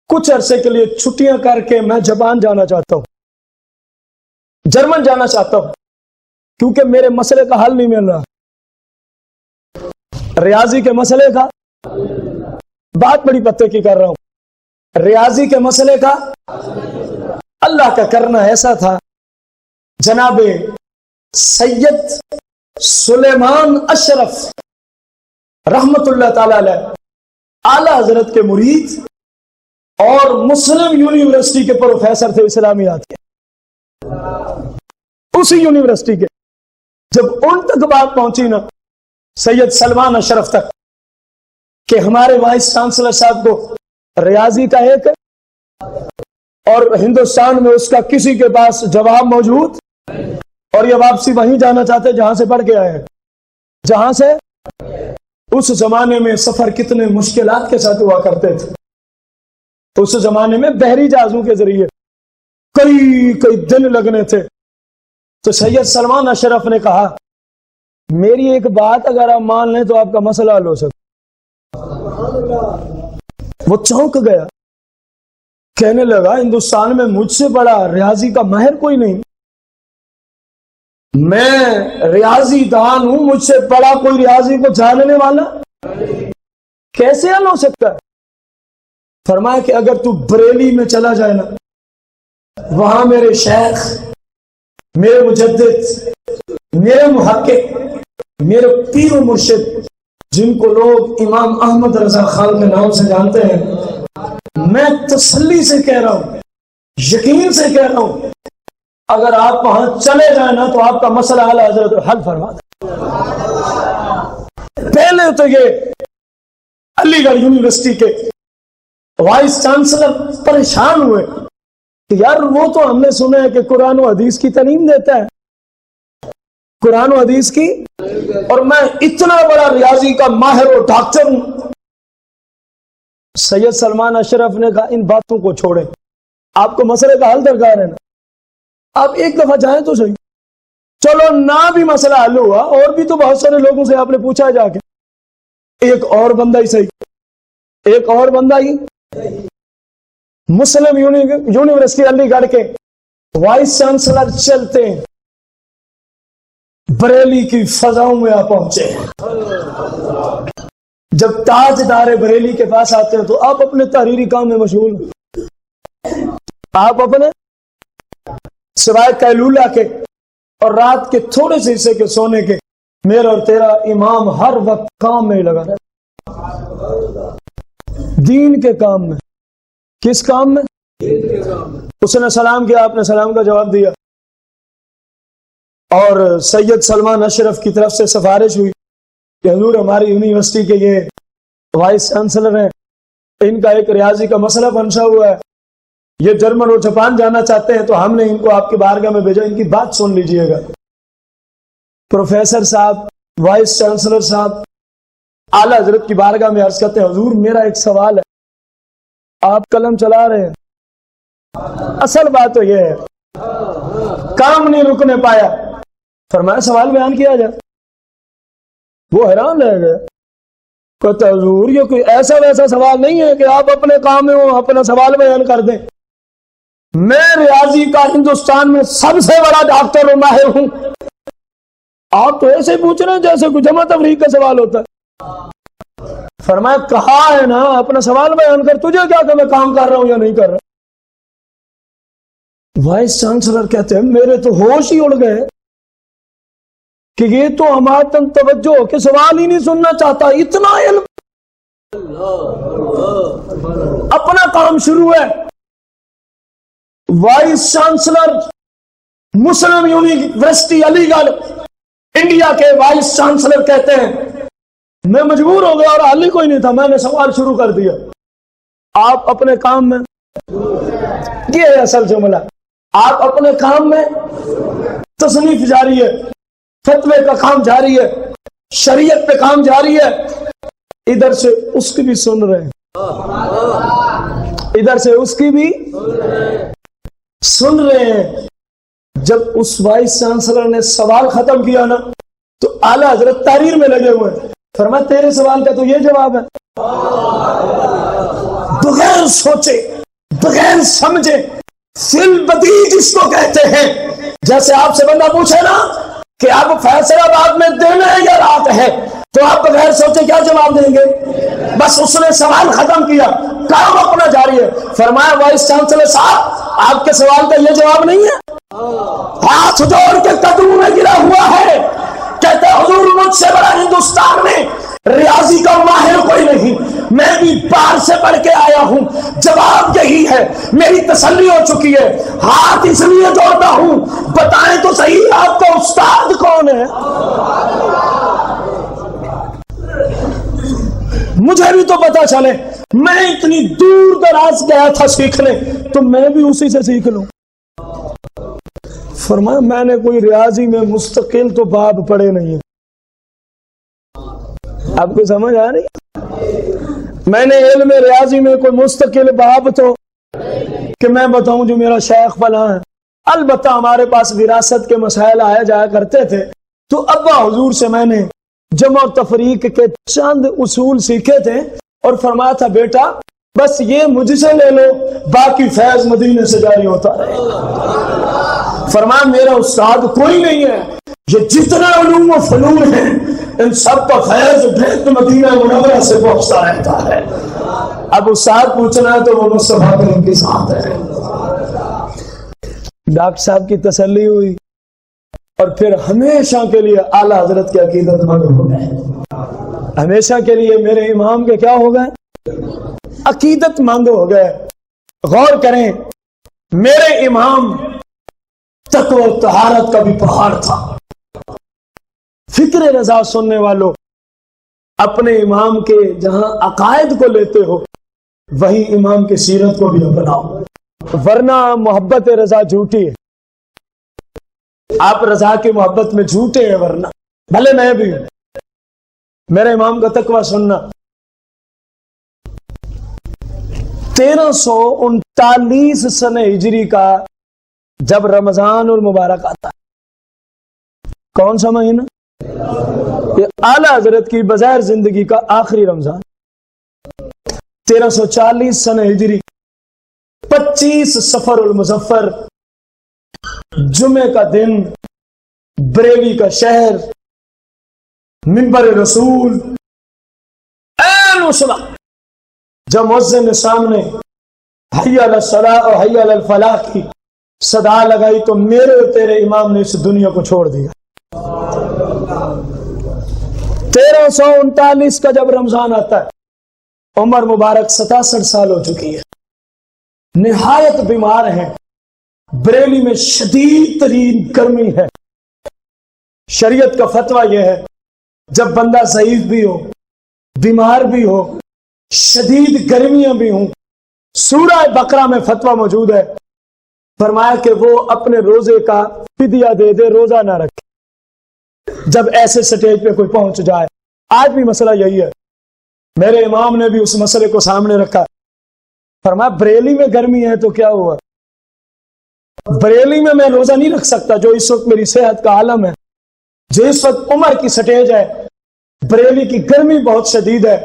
کچھ عرصے کے لیے چھٹیاں کر کے میں جاپان جانا چاہتا ہوں، جرمن جانا چاہتا ہوں، کیونکہ میرے مسئلے کا حل نہیں مل رہا، ریاضی کے مسئلے کا، بات بڑی پتے کی کر رہا ہوں، ریاضی کے مسئلے کا اللہ کا کرنا ایسا تھا، جناب سید سلیمان اشرف رحمت اللہ تعالی علیہ اعلی حضرت کے مرید اور مسلم یونیورسٹی کے پروفیسر تھے اسلامیات کے، اسی یونیورسٹی کے، جب ان تک بات پہنچی نا سید سلمان اشرف تک کہ ہمارے وائس چانسلر صاحب کو ریاضی کا ایک اور ہندوستان میں اس کا کسی کے پاس جواب موجود، اور یہ واپسی وہیں جانا چاہتے جہاں سے پڑھ کے آئے ہیں، جہاں سے، اس زمانے میں سفر کتنے مشکلات کے ساتھ ہوا کرتے تھے، اس زمانے میں بحری جہازوں کے ذریعے کئی دن لگنے تھے، تو سید سلمان اشرف نے کہا میری ایک بات اگر آپ مان لیں تو آپ کا مسئلہ حل ہو سکتا۔ وہ چونک گیا، کہنے لگا ہندوستان میں مجھ سے بڑا ریاضی کا ماہر کوئی نہیں، میں ریاضی دان ہوں، مجھ سے بڑا کوئی ریاضی کو جاننے والا کیسے حل ہو سکتا ہے؟ فرمایا کہ اگر تو بریلی میں چلا جائے نا، وہاں میرے شیخ، میرے مجدد، میرے محقق، میرے پیر و مرشد، جن کو لوگ امام احمد رضا خان کے نام سے جانتے ہیں، میں تسلی سے کہہ رہا ہوں، یقین سے کہہ رہا ہوں، اگر آپ وہاں چلے جائیں نا تو آپ کا مسئلہ حضرت حل فرما دیں۔ پہلے تو یہ علی گڑھ یونیورسٹی کے وائس چانسلر پریشان ہوئے کہ یار وہ تو ہم نے سنا ہے کہ قرآن و حدیث کی تعلیم دیتا ہے، قرآن و حدیث کی، اور میں اتنا بڑا ریاضی کا ماہر اور ڈاکٹر ہوں۔ سید سلمان اشرف نے کہا ان باتوں کو چھوڑیں، آپ کو مسئلے کا حل درکار ہے نا، آپ ایک دفعہ جائیں تو صحیح، چلو نہ بھی مسئلہ حل ہوا، اور بھی تو بہت سارے لوگوں سے آپ نے پوچھا جا کے، ایک اور بندہ ہی صحیح، ایک اور بندہ ہی، مسلم یونیورسٹی علی گڑھ کے وائس چانسلر چلتے ہیں، بریلی کی فضاؤں میں آپ پہنچے، جب تاجدار بریلی کے پاس آتے ہیں تو آپ اپنے تحریری کام میں مشغول ہیں، آپ اپنے سوائے قیلولہ کے اور رات کے تھوڑے سے حصے کے سونے کے، میرا اور تیرا امام ہر وقت کام میں لگا رہا، دین کے کام میں۔ کس کام میں؟ اس نے سلام کیا، آپ نے سلام کا جواب دیا، اور سید سلمان اشرف کی طرف سے سفارش ہوئی کہ حضور ہماری یونیورسٹی کے یہ وائس چانسلر ہیں، ان کا ایک ریاضی کا مسئلہ پنسا ہوا ہے، یہ جرمن اور جاپان جانا چاہتے ہیں، تو ہم نے ان کو آپ کی بارگاہ میں بھیجا، ان کی بات سن لیجئے گا۔ پروفیسر صاحب، وائس چانسلر صاحب اعلی حضرت کی بارگاہ میں عرض کرتے ہیں حضور میرا ایک سوال ہے، آپ قلم چلا رہے ہیں، اصل بات تو یہ ہے کام نہیں رکنے پایا، فرمایا سوال بیان کیا جائے۔ وہ حیران رہ گئے، کہتے حضور یہ کوئی ایسا ویسا سوال نہیں ہے کہ آپ اپنے کام میں ہو اپنا سوال بیان کر دیں، میں ریاضی کا ہندوستان میں سب سے بڑا ڈاکٹر اور ماہر ہوں، آپ تو ایسے پوچھ رہے ہیں جیسے کوئی جمع تفریق کا سوال ہوتا ہے۔ فرمایا کہا ہے نا اپنا سوال بیان کر، تجھے کیا کہ میں کام کر رہا ہوں یا نہیں کر رہا؟ وائس چانسلر کہتے ہیں میرے تو ہوش ہی اڑ گئے کہ یہ تو ہمارا توجہ کہ سوال ہی نہیں سننا چاہتا، اتنا علم، اپنا کام شروع ہے۔ وائس چانسلر مسلم یونیورسٹی علی گڑھ انڈیا کے وائس چانسلر کہتے ہیں میں مجبور ہو گیا اور حل ہی کوئی نہیں تھا، میں نے سوال شروع کر دیا۔ آپ اپنے کام میں، یہ ہے اصل جملہ، آپ اپنے کام میں تصنیف جاری ہے، فتوے کا کام جاری ہے، شریعت پہ کام جاری ہے، ادھر سے اس کی بھی سن رہے ہیں، ادھر سے اس کی بھی سن رہے ہیں۔ جب اس وائس چانسلر نے سوال ختم کیا نا تو اعلیٰ حضرت تحریر میں لگے ہوئے ہیں، فرمایا تیرے سوال کا تو یہ جواب ہے، بغیر سوچے بغیر سمجھے فل بدی جس کو کہتے ہیں، جیسے آپ سے بندہ پوچھے نا کہ آپ فیصلہ آباد میں دینا ہے یا رات ہے تو آپ بغیر سوچے کیا جواب دیں گے؟ بس اس نے سوال ختم کیا، کام اپنا جاری ہے۔ فرمایا وائس چانسلر صاحب آپ کے سوال کا یہ جواب نہیں ہے؟ ہاتھ جوڑ کے قدموں میں گرا ہوا ہے، کہتے حضور مجھ سے بڑا ہندوستان میں ریاضی کا ماہر کوئی نہیں، میں بھی باہر سے پڑھ کے آیا ہوں، جواب یہی ہے، میری تسلی ہو چکی ہے، ہاتھ اس لیے جوڑتا ہوں بتائیں تو صحیح آپ کا استاد کون ہے؟ مجھے بھی تو پتا چلے، میں اتنی دور دراز گیا تھا سیکھنے تو میں بھی اسی سے سیکھ لوں۔ فرمایا میں نے کوئی ریاضی میں مستقل تو باب پڑھے نہیں ہیں، آپ کو سمجھ آ رہی؟ میں نے علم ریاضی میں کوئی مستقل باب تو کہ میں بتاؤں جو میرا شیخ فلاں ہے۔ البتہ ہمارے پاس وراثت کے مسائل آیا جایا کرتے تھے تو ابا حضور سے میں نے جمع و تفریق کے چند اصول سیکھے تھے اور فرمایا تھا بیٹا بس یہ مجھ سے لے لو، باقی فیض مدینے سے جاری ہوتا رہے۔ فرمایا میرا استاد کوئی نہیں ہے، یہ جتنا علوم و فنون ہیں ان سب کا فیض ڈائریکٹ مدینہ منورہ سے پہنچتا رہتا ہے۔ اب استاد پوچھنا ہے تو وہ مصطفیٰ کریم کے ساتھ ہے۔ ڈاکٹر صاحب کی تسلی ہوئی اور پھر ہمیشہ کے لیے اعلیٰ حضرت کے عقیدت مند ہو گئے، ہمیشہ کے لیے میرے امام کے کیا ہو گئے؟ عقیدت مند ہو گئے۔ غور کریں، میرے امام تقوی و طہارت کا بھی پہاڑ تھا۔ فکر رضا سننے والوں اپنے امام کے جہاں عقائد کو لیتے ہو وہی امام کی سیرت کو بھی اپناؤ، ورنہ محبت رضا جھوٹی ہے، آپ رضا کی محبت میں جھوٹے ہیں، ورنہ بھلے میں بھی ہوں۔ میرے امام کا تقوی سننا 1339 سنہ ہجری کا جب رمضان المبارک آتا ہے، کون سا مہینہ؟ یہ اعلیٰ حضرت کی بظاہر زندگی کا آخری رمضان، 1340 سنہ ہجری، 25 صفر المظفر، جمعے کا دن، بریلی کا شہر، منبر رسول، این اس وقت جب مؤذن نے سامنے حی علی الصلاۃ اور حی علی الفلاح کی صدا لگائی تو میرے اور تیرے امام نے اس دنیا کو چھوڑ دیا۔ 1339 کا جب رمضان آتا ہے، عمر مبارک 67 سال ہو چکی ہے، نہایت بیمار ہیں، بریلی میں شدید ترین گرمی ہے۔ شریعت کا فتویٰ یہ ہے جب بندہ ضعیف بھی ہو، بیمار بھی ہو، شدید گرمیاں بھی ہوں، سورہ بقرہ میں فتویٰ موجود ہے، فرمایا کہ وہ اپنے روزے کا فدیہ دے دے، روزہ نہ رکھے جب ایسے سٹیج پہ کوئی پہنچ جائے۔ آج بھی مسئلہ یہی ہے، میرے امام نے بھی اس مسئلے کو سامنے رکھا، فرمایا بریلی میں گرمی ہے تو کیا ہوا، بریلی میں میں روزہ نہیں رکھ سکتا جو اس وقت میری صحت کا عالم ہے، جو اس وقت عمر کی سٹیج ہے، بریلی کی گرمی بہت شدید ہے،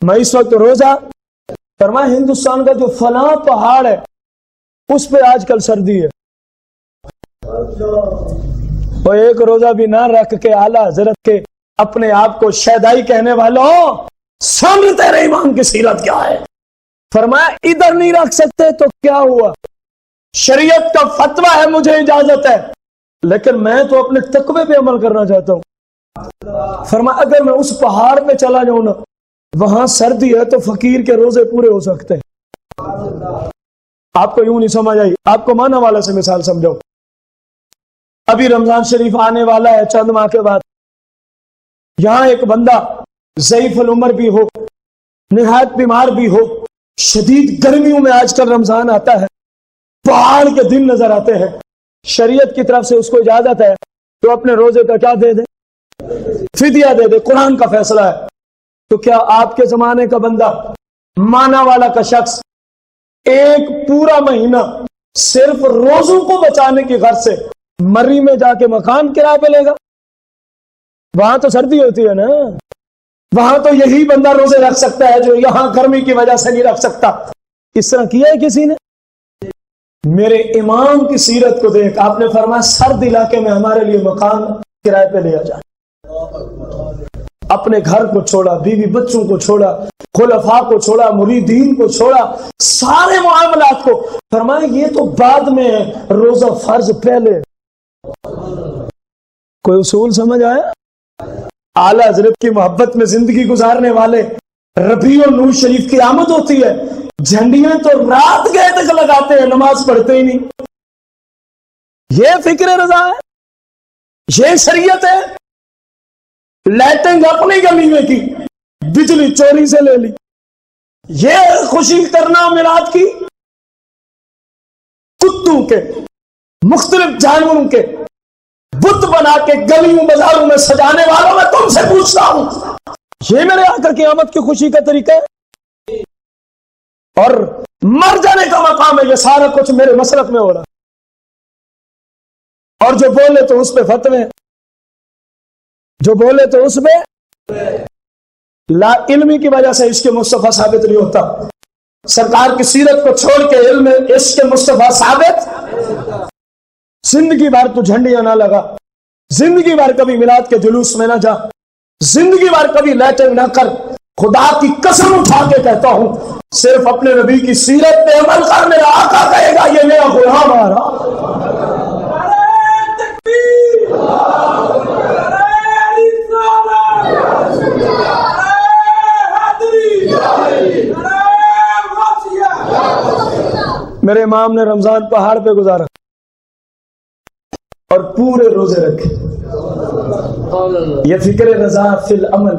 میں اس وقت روزہ۔ فرمایا ہندوستان کا جو فلاں پہاڑ ہے اس پہ آج کل سردی ہے، وہ ایک روزہ بھی نہ رکھ کے اعلیٰ حضرت کے اپنے آپ کو شیدائی کہنے والوں سامنے تیرے امام کی سیرت کیا ہے. فرمایا ادھر نہیں رکھ سکتے تو کیا ہوا, شریعت کا فتویٰ ہے, مجھے اجازت ہے, لیکن میں تو اپنے تقوی پہ عمل کرنا چاہتا ہوں. فرمایا اگر میں اس پہاڑ پہ چلا جاؤں نا, وہاں سردی ہے تو فقیر کے روزے پورے ہو سکتے ہیں. آپ کو یوں نہیں سمجھ آئی, آپ کو معنی والا سے مثال سمجھاؤ. ابھی رمضان شریف آنے والا ہے چند ماہ کے بعد. یہاں ایک بندہ ضعیف العمر بھی ہو, نہایت بیمار بھی ہو, شدید گرمیوں میں آج کل رمضان آتا ہے, پہاڑ کے دن نظر آتے ہیں, شریعت کی طرف سے اس کو اجازت ہے تو اپنے روزے کا کیا دے دے, فدیہ دے دے, قرآن کا فیصلہ ہے. تو کیا آپ کے زمانے کا بندہ, مانا والا کا شخص, ایک پورا مہینہ صرف روزوں کو بچانے کی غرض سے مری میں جا کے مکان کرایہ پہ لے گا؟ وہاں تو سردی ہوتی ہے نا, وہاں تو یہی بندہ روزے رکھ سکتا ہے جو یہاں گرمی کی وجہ سے نہیں رکھ سکتا. اس طرح کیا ہے کسی نے؟ میرے امام کی سیرت کو دیکھ, آپ نے فرمایا سرد علاقے میں ہمارے لیے مکان کرائے پہ لیا جائے. اپنے گھر کو چھوڑا, بیوی بچوں کو چھوڑا, خلفاء کو چھوڑا, مریدین کو چھوڑا, سارے معاملات کو. فرمایا یہ تو بعد میں ہے, روزہ فرض پہلے. کوئی اصول سمجھ آیا؟ اعلیٰ حضرت کی محبت میں زندگی گزارنے والے ربیع النور شریف کی آمد ہوتی ہے, جھنڈیاں تو رات گئے تک لگاتے ہیں, نماز پڑھتے ہی نہیں. یہ فکر رضا ہے, یہ شریعت ہے. لائٹنگ اپنی گلی میں کی, بجلی چوری سے لے لی. یہ خوشی کرنا میلاد کی, کتوں کے, مختلف جانوروں کے بت بنا کے گلیوں بازاروں میں سجانے والوں میں تم سے پوچھتا ہوں, یہ میرے آقا کی آمد کی خوشی کا طریقہ ہے؟ اور مر جانے کا مقام ہے. یہ سارا کچھ میرے مسلک میں ہو رہا, اور جو بولے تو اس پہ فتوے, جو بولے تو اس میں لا علمی کی وجہ سے عشق مصطفیٰ ثابت نہیں ہوتا. سرکار کی سیرت کو چھوڑ کے علم عشق مصطفیٰ ثابت. زندگی بھر تو جھنڈیاں نہ لگا, زندگی بھر کبھی میلاد کے جلوس میں نہ جا, زندگی بھر کبھی لیٹنگ نہ کر. خدا کی قسم اٹھا کے کہتا ہوں, صرف اپنے نبی کی سیرت پہ عمل کر, میرا آقا کہے گا یہ میرا غلام آ رہا. میرے امام نے رمضان پہاڑ پہ گزارا اور پورے روزے رکھے. یہ فکر رضا فی العمل,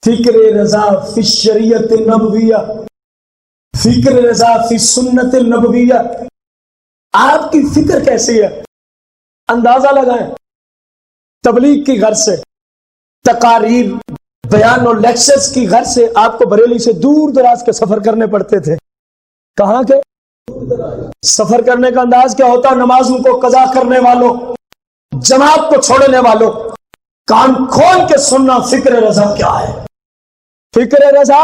فکر رضا فی الشریعت النبویہ, فکر رضا فی سنت النبویہ. آپ کی فکر کیسی ہے اندازہ لگائیں. تبلیغ کی غرض سے, تقاریر, بیان اور لیکچرز کی غرض سے آپ کو بریلی سے دور دراز کے سفر کرنے پڑتے تھے. کہاں کے سفر کرنے کا انداز کیا ہوتا؟ نمازوں کو قضا کرنے والوں, جماعت کو چھوڑنے والوں, کان کھول کے سننا فکر رضا کیا ہے. فکر رضا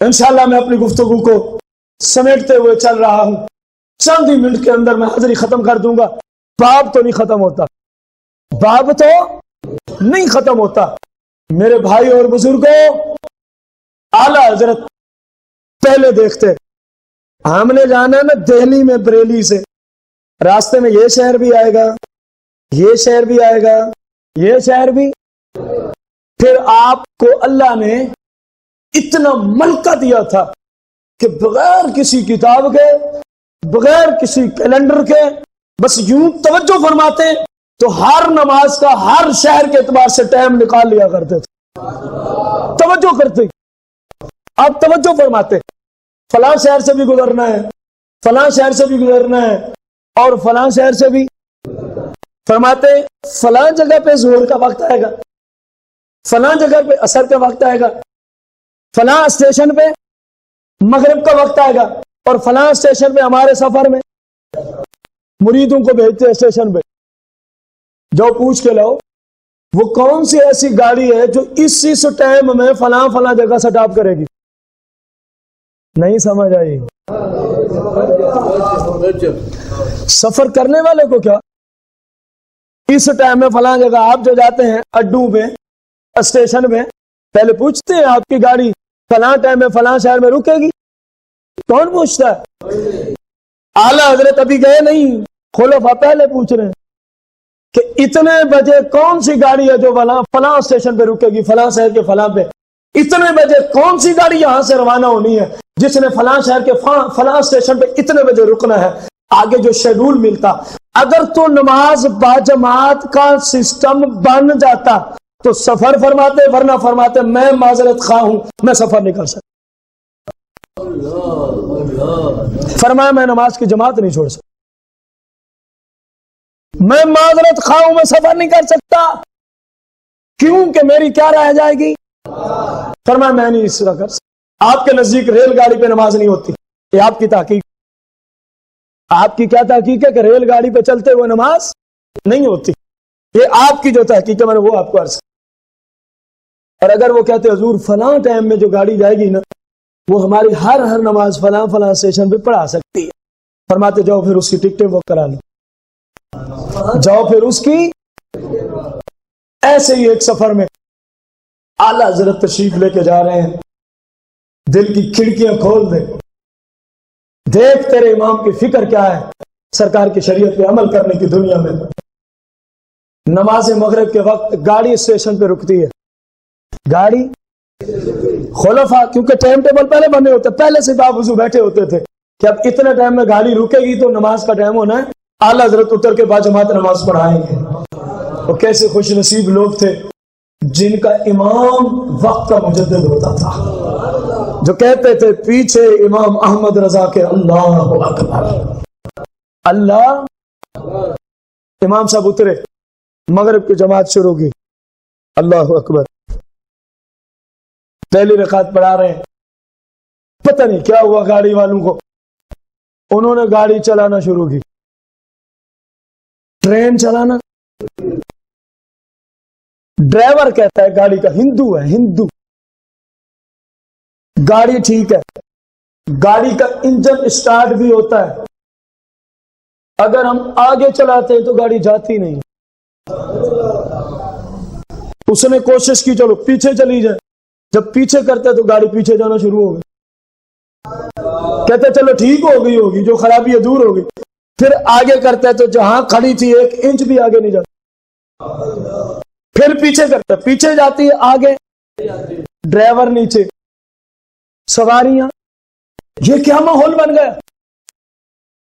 انشاءاللہ میں اپنی گفتگو کو سمیٹتے ہوئے چل رہا ہوں. چند ہی منٹ کے اندر میں حاضری ختم کر دوں گا. باب تو نہیں ختم ہوتا, باب تو نہیں ختم ہوتا. میرے بھائی اور بزرگوں, اعلیٰ حضرت پہلے دیکھتے, ہم نے جانا نا دہلی میں بریلی سے, راستے میں یہ شہر بھی آئے گا, یہ شہر بھی آئے گا, یہ شہر بھی. پھر آپ کو اللہ نے اتنا ملکہ دیا تھا کہ بغیر کسی کتاب کے, بغیر کسی کیلنڈر کے, بس یوں توجہ فرماتے تو ہر نماز کا ہر شہر کے اعتبار سے ٹائم نکال لیا کرتے تھے. توجہ کرتے, آپ توجہ فرماتے, فلاں شہر سے بھی گزرنا ہے, فلاں شہر سے بھی گزرنا ہے, اور فلاں شہر سے بھی. فرماتے فلاں جگہ پہ ظہر کا وقت آئے گا, فلاں جگہ پہ عصر کا وقت آئے گا, فلاں اسٹیشن پہ مغرب کا وقت آئے گا, اور فلاں اسٹیشن پہ ہمارے سفر میں مریدوں کو بھیجتے اسٹیشن پہ, جو پوچھ کے لاؤ وہ کون سی ایسی گاڑی ہے جو اس ٹائم میں فلاں فلاں جگہ سٹاپ کرے گی. نہیں سمجھ آئی؟ سفر کرنے والے کو کیا, اس ٹائم میں فلاں جگہ آپ جو جاتے ہیں اڈوں پہ, اسٹیشن پہ, پہلے پوچھتے ہیں آپ کی گاڑی فلاں ٹائم میں فلاں شہر میں رکے گی؟ کون پوچھتا ہے؟ اعلیٰ حضرت ابھی گئے نہیں، خلفاء پہلے پوچھ رہے ہیں کہ اتنے بجے کون سی گاڑی ہے جو فلاں اسٹیشن پہ رکے گی، فلاں شہر کے فلاں پہ، اتنے بجے کون سی گاڑی یہاں سے روانہ ہونی ہے جس نے فلاں شہر کے فلاں اسٹیشن پہ اتنے بجے رکنا ہے، آگے جو شیڈول ملتا۔ اگر تو نماز باجماعت کا سسٹم بن جاتا تو سفر فرماتے، ورنہ فرماتے میں معذرت خواہ ہوں، میں سفر نہیں کر سکتا۔ فرمایا میں نماز کی جماعت نہیں چھوڑ سکتا، میں معذرت خواہ ہوں، میں سفر نہیں کر سکتا، کیوں کہ میری کیا رہ جائے گی؟ فرمایا میں نہیں اس طرح کر سکتا۔ آپ کے نزدیک ریل گاڑی پہ نماز نہیں ہوتی، یہ آپ کی تحقیق، آپ کی کیا تحقیق ہے کہ ریل گاڑی پہ چلتے ہوئے نماز نہیں ہوتی؟ یہ آپ کی جو تحقیق ہے میں نے وہ آپ کو عرض کیا۔ اور اگر وہ کہتے حضور فلاں ٹائم میں جو گاڑی جائے گی نا وہ ہماری ہر نماز فلاں فلاں اسٹیشن پہ پڑھا سکتی ہے، فرماتے جاؤ پھر اس کی ٹکٹیں بک کرا لو، جاؤ پھر اس کی۔ ایسے ہی ایک سفر میں اعلیٰ حضرت تشریف لے کے جا رہے ہیں، دل کی کھڑکیاں کھول دے، دیکھ تیرے امام کی فکر کیا ہے، سرکار کی شریعت پہ عمل کرنے کی دنیا میں۔ نماز مغرب کے وقت گاڑی اسٹیشن پہ رکتی ہے، گاڑی خلفاء کیونکہ ٹائم ٹیبل پہلے بنے ہوتے، پہلے سے باوضو بیٹھے ہوتے تھے کہ اب اتنے ٹائم میں گاڑی رکے گی تو نماز کا ٹائم ہونا ہے، اعلیٰ حضرت اتر کے باجماعت نماز پڑھائیں گے۔ اور کیسے خوش نصیب لوگ تھے جن کا امام وقت کا مجدد ہوتا تھا، جو کہتے تھے پیچھے امام احمد رضا کے اللہ اکبر، اللہ۔ امام صاحب اترے، مغرب کی جماعت شروع کی، اللہ اکبر، پہلی رکعت پڑھا رہے ہیں، پتہ نہیں کیا ہوا گاڑی والوں کو، انہوں نے گاڑی چلانا شروع کی، ٹرین چلانا۔ ڈرائیور کہتا ہے گاڑی کا، ہندو ہے، ہندو، گاڑی ٹھیک ہے، گاڑی کا انجن اسٹارٹ بھی ہوتا ہے، اگر ہم آگے چلاتے ہیں تو گاڑی جاتی نہیں، اس نے کوشش کی چلو پیچھے چلی جائے، جب پیچھے کرتے تو گاڑی پیچھے جانا شروع ہو گئی، کہتے چلو ٹھیک ہوگی جو خرابی ہے دور ہوگی، پھر آگے کرتے تو جہاں کھڑی تھی 1 انچ بھی آگے نہیں جاتی، پھر پیچھے کرتے، پیچھے جاتی ہے آگے، ڈرائیور نیچے، سواریاں، یہ کیا ماحول بن گیا۔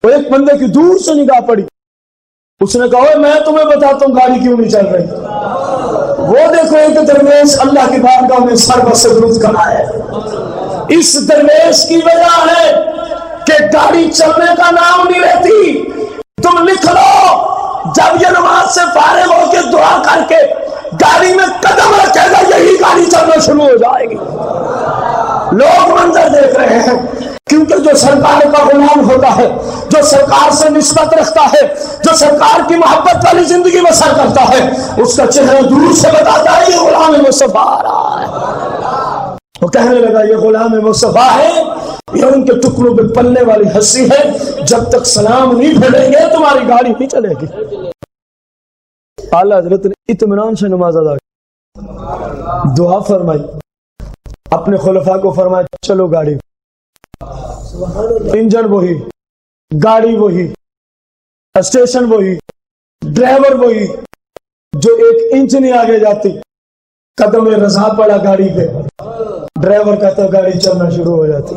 وہ ایک بندے کی دور سے نگاہ پڑی، اس نے کہا میں تمہیں بتاتا ہوں گاڑی کیوں نہیں چل رہی، وہ دیکھو ایک درویش اللہ کی بارگاہ میں سر بس درود کھڑا ہے، اس درویش کی وجہ ہے کہ گاڑی چلنے کا نام نہیں لیتی۔ تم لکھ لو جب یہ نماز سے فارغ ہو کے دعا کر کے گاڑی میں قدم رکھے گا یہی گاڑی چلنا شروع ہو جائے گی۔ لوگ منظر دیکھ رہے ہیں کیونکہ جو سرکار کا غلام ہوتا ہے، جو سرکار سے نسبت رکھتا ہے، جو سرکار کی محبت والی زندگی بسر کرتا ہے، اس کا چہرہ دور سے بتاتا ہے یہ غلام مصطفیٰ آ رہا ہے۔ وہ کہنے لگا یہ غلام مصطفیٰ ہے، یہ ان کے ٹکڑوں پہ پلنے والی ہستی ہے، جب تک سلام نہیں پھیریں گے تمہاری گاڑی نہیں چلے گی۔ اعلیٰ حضرت نے اطمینان سے نماز ادا کی، دعا فرمائی، اپنے خلفاء کو فرمایا چلو گاڑی، انجن وہی، گاڑی وہی، اسٹیشن وہی، ڈرائیور وہی، جو 1 انچ نہیں آگے جاتی، قدم رضا پڑا گاڑی پہ، ڈرائیور کہتا گاڑی چلنا شروع ہو جاتی۔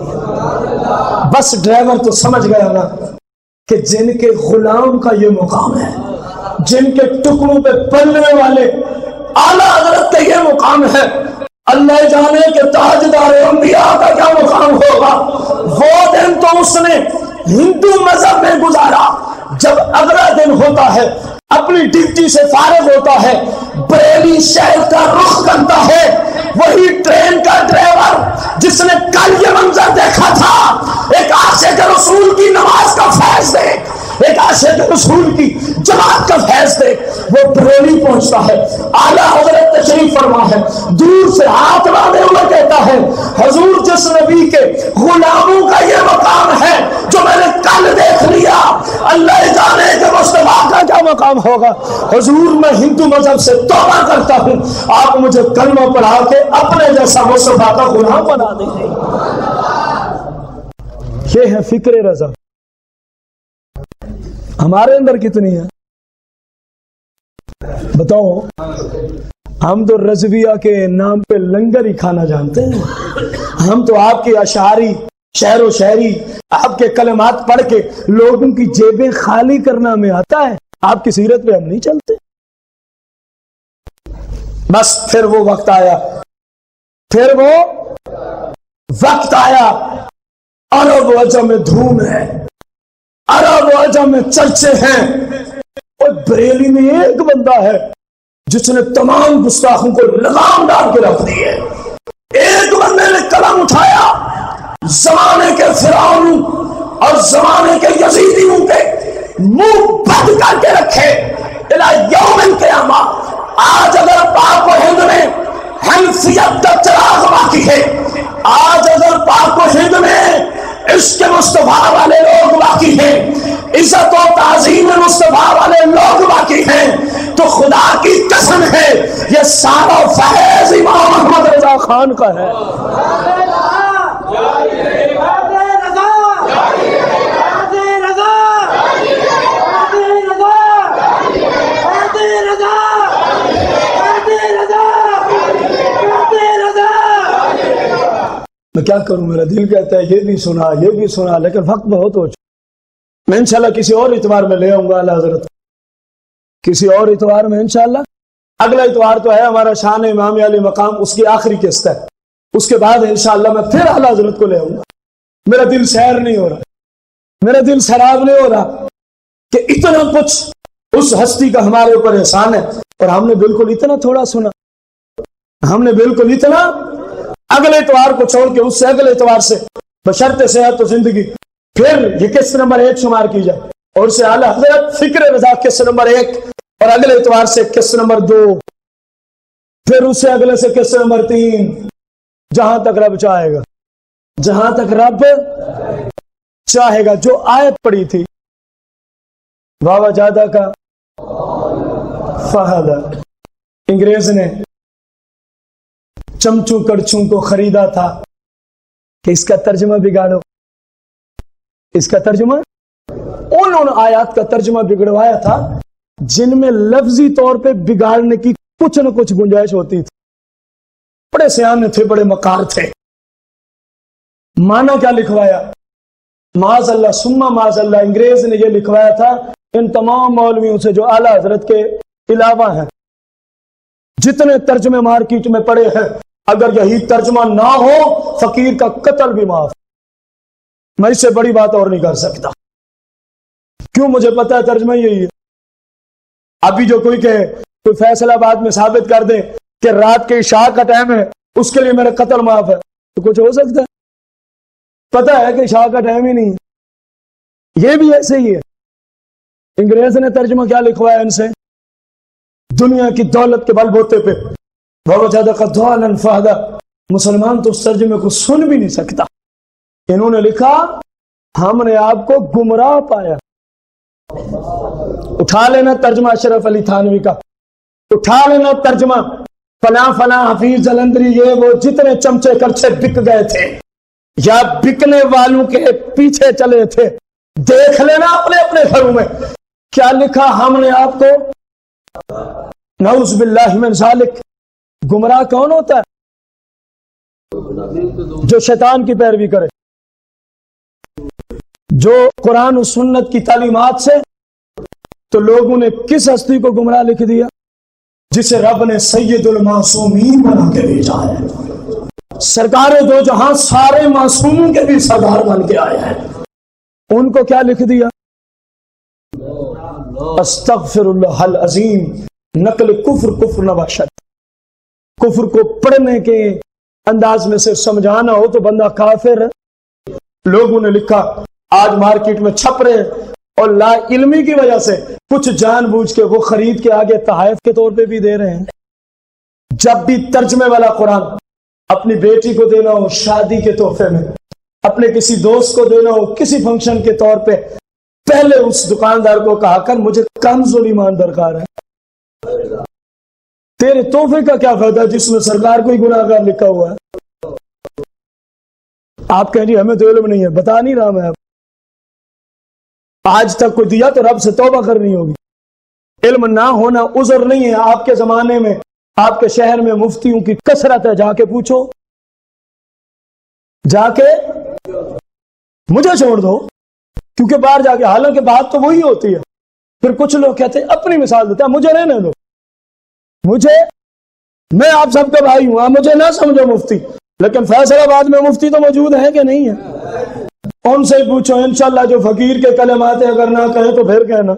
بس ڈرائیور تو سمجھ گیا نا کہ جن کے غلام کا یہ مقام ہے، جن کے ٹکڑوں پہ پلنے والے اعلیٰ حضرت کا یہ مقام ہے، اللہ جانے کہ تاجدار انبیاء کا کیا مقام ہوگا۔ وہ دن تو اس نے ہندو مذہب میں گزارا، جب اگلا دن ہوتا ہے اپنی ڈیوٹی سے فارغ ہوتا ہے، بریلی شہر کا رخ کرتا ہے، وہی ٹرین کا ڈرائیور جس نے کل یہ منظر دیکھا تھا، ایک عاشق رسول کی نماز کا فیض دیکھ، ایک عاشق رسول کی جماعت کا فیض دیکھ، وہ بریلی پہنچتا ہے، اعلیٰ حضرت تشریف فرما ہے، دور سے ہاتھ لانے ہوئے کہتا ہے حضور جس نبی کے غلاموں کا یہ مقام ہے جو میں نے کل دیکھ لیا، اللہ جانے کہ مصطفیٰ کا کیا مقام ہوگا۔ حضور میں ہندو مذہب سے توبہ کرتا ہوں، آپ مجھے کلمہ پڑھا کے اپنے جیسا مصطفیٰ کا غلام بنا دیں۔ یہ ہے فکر رضا، ہمارے اندر کتنی ہے بتاؤ؟ ہم تو رضویہ کے نام پہ لنگر ہی کھانا جانتے ہیں، ہم تو آپ کے اشعاری شعر و شاعری آپ کے کلمات پڑھ کے لوگوں کی جیبیں خالی کرنا میں آتا ہے، آپ کی سیرت پہ ہم نہیں چلتے۔ بس پھر وہ وقت آیا، عرب و عجم میں دھوم ہے، عرب و عجم میں چرچے ہیں، اور بریلی میں ایک بندہ ہے جس نے تمام گستاخوں کو لگام ڈال کے رکھ دی ہے۔ ایک بندے نے قلم اٹھایا، زمانے کے فرعون اور زمانے کے یزیدیوں کے منہ بند کر کے رکھے الی یوم القیامہ۔ آج اگر پاک و ہند میں حنفیت کا چراغ باقی ہے، آج اگر پاک و ہند میں عشق مصطفیٰ والے لوگ باقی ہیں، عزت و تعظیم مصطفیٰ والے لوگ باقی ہیں، تو خدا کی قسم ہے یہ سارا فیض امام احمد رضا خان کا ہے۔ میں کیا کروں، میرا دل کہتا ہے یہ بھی سنا، لیکن وقت بہت ہو چکا۔ میں انشاءاللہ کسی اور اتوار میں لے آؤں گا اعلیٰ حضرت، کسی اور اتوار میں انشاءاللہ۔ اگلا اتوار تو ہے ہمارا شان امام علی مقام، اس کی آخری قسط ہے، اس کے بعد انشاءاللہ میں پھر اعلیٰ حضرت کو لے آؤں گا۔ میرا دل سیر نہیں ہو رہا، میرا دل سراب نہیں ہو رہا کہ اتنا کچھ اس ہستی کا ہمارے اوپر احسان ہے، اور ہم نے بالکل اتنا تھوڑا سنا، ہم نے بالکل اتنا۔ اگلے اتوار کو چھوڑ کے اس سے اگلے اتوار سے بشرط صحت و زندگی پھر یہ قسط نمبر 1 شمار کی جائے، اور اسے اعلیٰ حضرت فکر رضا قسط نمبر 1، اور اگلے اتوار سے قسط نمبر 2، پھر اس سے اگلے سے قسط نمبر 3، جہاں تک رب چاہے گا، جہاں تک رب چاہے گا۔ جو آیت پڑی تھی واوا جادہ کا فہد، انگریز نے چمچوں کڑچوں کو خریدا تھا کہ اس کا ترجمہ بگاڑو، اس کا ترجمہ، انہوں نے آیات کا ترجمہ بگڑوایا تھا جن میں لفظی طور پہ بگاڑنے کی کچھ نہ کچھ گنجائش ہوتی تھی۔ بڑے سیانے تھے، بڑے مکار تھے۔ معنی کیا لکھوایا؟ معاذ اللہ ثم معاذ اللہ، انگریز نے یہ لکھوایا تھا ان تمام مولویوں سے جو اعلیٰ حضرت کے علاوہ ہیں، جتنے ترجمے مارکیٹ میں پڑے ہیں، اگر یہی ترجمہ نہ ہو فقیر کا قتل بھی معاف۔ میں اس سے بڑی بات اور نہیں کر سکتا، کیوں؟ مجھے پتا ہے ترجمہ یہی ہے۔ ابھی جو کوئی کہے، کوئی فیصل آباد میں ثابت کر دے کہ رات کے عشاء کا ٹائم ہے، اس کے لیے میرا قتل معاف ہے، تو کچھ ہو سکتا ہے؟ پتا ہے کہ عشاء کا ٹائم ہی نہیں ہے۔ یہ بھی ایسے ہی ہے۔ انگریز نے ترجمہ کیا لکھوایا ان سے؟ دنیا کی دولت کے بل بوتے پہ مسلمان تو اس ترجمے کو سن بھی نہیں سکتا۔ انہوں نے لکھا ہم نے آپ کو گمراہ پایا۔ اٹھا لینا ترجمہ اشرف علی تھانوی کا، اٹھا لینا ترجمہ فلاں فلاں حفیظ جلندری، یہ وہ جتنے چمچے کرچے بک گئے تھے یا بکنے والوں کے پیچھے چلے تھے، دیکھ لینا اپنے اپنے گھروں میں کیا لکھا۔ ہم نے آپ کو، نعوذ باللہ من ذالک۔ گمراہ کون ہوتا ہے؟ جو شیطان کی پیروی کرے، جو قرآن و سنت کی تعلیمات سے۔ تو لوگوں نے کس ہستی کو گمراہ لکھ دیا؟ جسے رب نے سید المعصومین بنا کے بھیجا ہے، سرکار دو جہاں سارے معصوموں کے بھی سردار بن کے آئے ہیں۔ ان کو کیا لکھ دیا؟ استغفر اللہ العظیم، نقل کفر نہ بخشت۔ کفر کو پڑھنے کے انداز میں سے سمجھانا ہو تو بندہ کافر ہے۔ لوگوں نے لکھا، آج مارکیٹ میں چھپ رہے اور لا علمی کی وجہ سے کچھ جان بوجھ کے وہ خرید کے آگے تحائف کے طور پہ بھی دے رہے ہیں۔ جب بھی ترجمے والا قرآن اپنی بیٹی کو دینا ہو شادی کے تحفے میں، اپنے کسی دوست کو دینا ہو کسی فنکشن کے طور پہ، پہلے اس دکاندار کو کہا کر مجھے کنز الایمان درکار ہے۔ تیرے تحفے کا کیا فائدہ جس میں سرکار کو ہی گناہ گار لکھا ہوا ہے؟ آپ کہیں جی ہمیں تو علم نہیں ہے، بتا نہیں رہا میں، آج تک کوئی دیا تو رب سے توبہ کرنی ہوگی۔ علم نہ ہونا عذر نہیں ہے۔ آپ کے زمانے میں آپ کے شہر میں مفتیوں کی کثرت ہے، جا کے پوچھو، جا کے مجھے چھوڑ دو، کیونکہ باہر جا کے حالانکہ بات تو وہی ہوتی ہے۔ پھر کچھ لوگ کہتے ہیں اپنی مثال دیتے ہیں، مجھے رہنے دو، میں آپ سب کا بھائی ہوں، مجھے نہ سمجھو مفتی، لیکن فیصل آباد میں مفتی تو موجود ہے کہ نہیں ہے؟ ان سے پوچھو، انشاءاللہ جو فقیر کے کلمات ہیں اگر نہ کہیں تو پھر کہنا،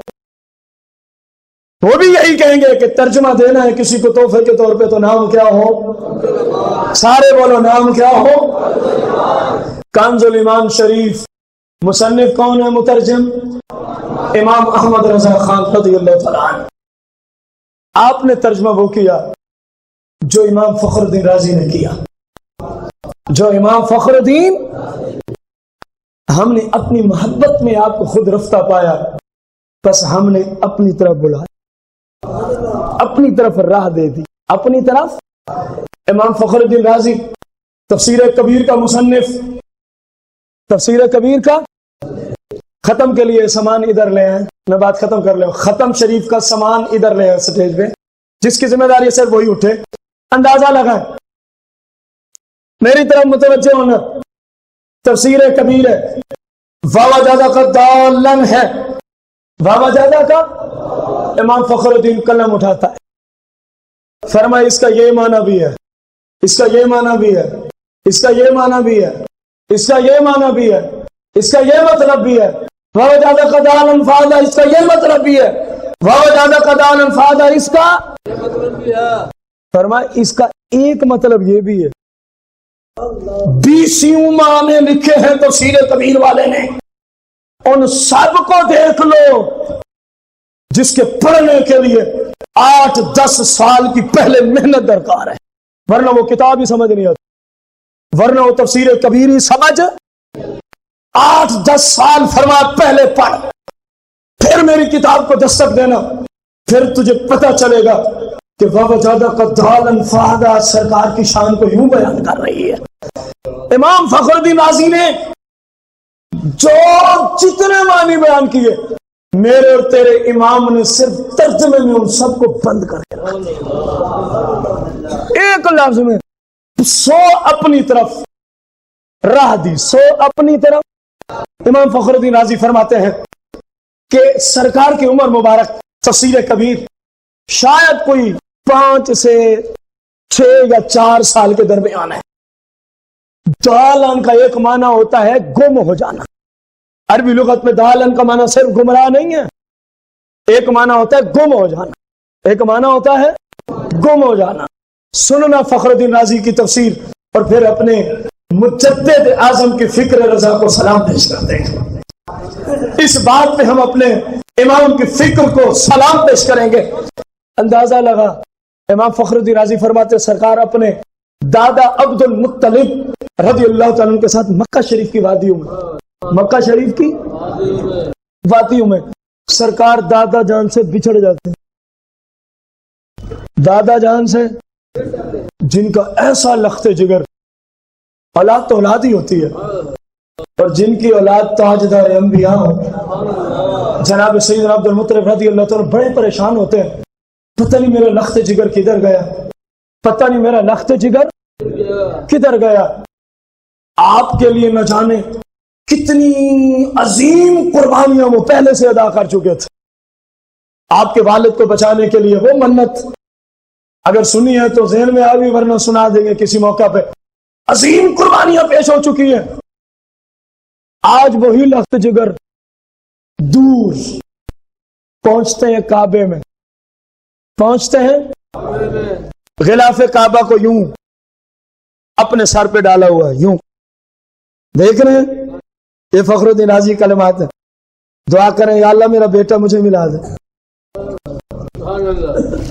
وہ بھی یہی کہیں گے کہ ترجمہ دینا ہے کسی کو تحفے کے طور پہ تو نام کیا ہو؟ سارے بولو نام کیا ہو؟ کنز الایمان شریف مصنف کون ہے؟ مترجم امام احمد رضا خان رضی اللہ تعالیٰ عنہ۔ آپ نے ترجمہ وہ کیا جو امام فخر الدین رازی نے کیا، جو امام فخر الدین، ہم نے اپنی محبت میں آپ کو خود رفتہ پایا، بس ہم نے اپنی طرف بلایا، اپنی طرف راہ دے دی، اپنی طرف۔ امام فخر الدین رازی تفسیر کبیر کا مصنف، تفسیر کبیر کا ختم کے لیے سامان ادھر لے آئے، میں بات ختم کر لوں، ختم شریف کا سامان ادھر لے آئے سٹیج پہ، جس کی ذمہ داری ہے صرف وہی اٹھے، اندازہ لگائیں، میری طرف متوجہ ہونا۔ تفسیر کبیر ہے، وَوَجَدَكَ ضَالًّا ہے، وَوَجَدَكَ، امام فخر الدین قلم اٹھاتا ہے، فرمایا اس کا یہ معنی بھی ہے، اس کا یہ معنی بھی ہے، اس کا یہ معنی بھی ہے، اس کا یہ معنی بھی ہے، اس کا یہ مطلب بھی ہے، وَوَجَدَكَ ضَالًّا فَهَدَىٰ، اس کا یہ مطلب بھی ہے، وَوَجَدَكَ ضَالًّا فَهَدَىٰ، اس کا مطلب بھی ہے، فرمایا اس کا ایک مطلب یہ بھی ہے۔ 20 معنی لکھے ہیں تفسیر کبیر والے نے، ان سب کو دیکھ لو، جس کے پڑھنے کے لیے 8-10 سال کی پہلے محنت درکار ہے، ورنہ وہ کتاب ہی سمجھ نہیں آتی، ورنہ وہ تفسیر کبیر ہی سمجھ 8-10 سال فرما پہلے پڑھ، پھر میری کتاب کو دستک دینا، پھر تجھے پتہ چلے گا کہ وَوَجَدَكَ ضَالًّا فَهَدَىٰ سرکار کی شان کو یوں بیان کر رہی ہے۔ امام فخر الدین رازی نے جو جتنے معنی بیان کیے، میرے اور تیرے امام نے صرف ترجمے میں ان سب کو بند کر کے رکھ دیا، ایک لفظ میں 100 اپنی طرف راہ دی، 100 اپنی طرف۔ امام فخر الدین رازی فرماتے ہیں کہ سرکار کی عمر مبارک تفسیر کبیر شاید کوئی 5 سے 6 یا 4 سال کے درمیان ہے۔ دالن کا ایک معنی ہوتا ہے گم ہو جانا، عربی لغت میں دالن کا معنی صرف گمراہ نہیں ہے، ایک معنی ہوتا ہے گم ہو جانا، ایک معنی ہوتا ہے گم ہو جانا۔ سننا فخر الدین رازی کی تفسیر اور پھر اپنے مجدد اعظم کی فکر رضا کو سلام پیش کرتے ہیں۔ اس بات پہ ہم اپنے امام کی فکر کو سلام پیش کریں گے۔ اندازہ لگا، امام فخر الدین رازی فرماتے سرکار اپنے دادا عبد المطلب رضی اللہ تعالیٰ عنہ کے ساتھ مکہ شریف کی وادیوں میں، مکہ شریف کی وادیوں میں سرکار دادا جان سے بچھڑ جاتے ہیں، دادا جان سے جن کا ایسا لخت جگر، اولاد تو اولاد ہی ہوتی ہے، اور جن کی اولاد تاجدار انبیاء ہو، جناب سیدنا عبد المطلب رضی اللہ تعالیٰ بڑے پریشان ہوتے ہیں، پتہ نہیں میرا لخت جگر کدھر گیا، پتہ نہیں میرا لخت جگر کدھر گیا۔ آپ کے لیے نہ جانے کتنی عظیم قربانیاں وہ پہلے سے ادا کر چکے تھے، آپ کے والد کو بچانے کے لیے وہ منت اگر سنی ہے تو ذہن میں آ گئی، ورنہ سنا دیں گے کسی موقع پہ، عظیم قربانیاں پیش ہو چکی ہیں۔ آج وہی لخت جگر دور پہنچتے ہیں کعبے میں، پہنچتے ہیں غلاف کعبہ کو یوں اپنے سر پہ ڈالا ہوا ہے، یوں دیکھ رہے ہیں، یہ فخر الدین رازی کلمات ہیں۔ دعا کریں یا اللہ میرا بیٹا مجھے ملا دے،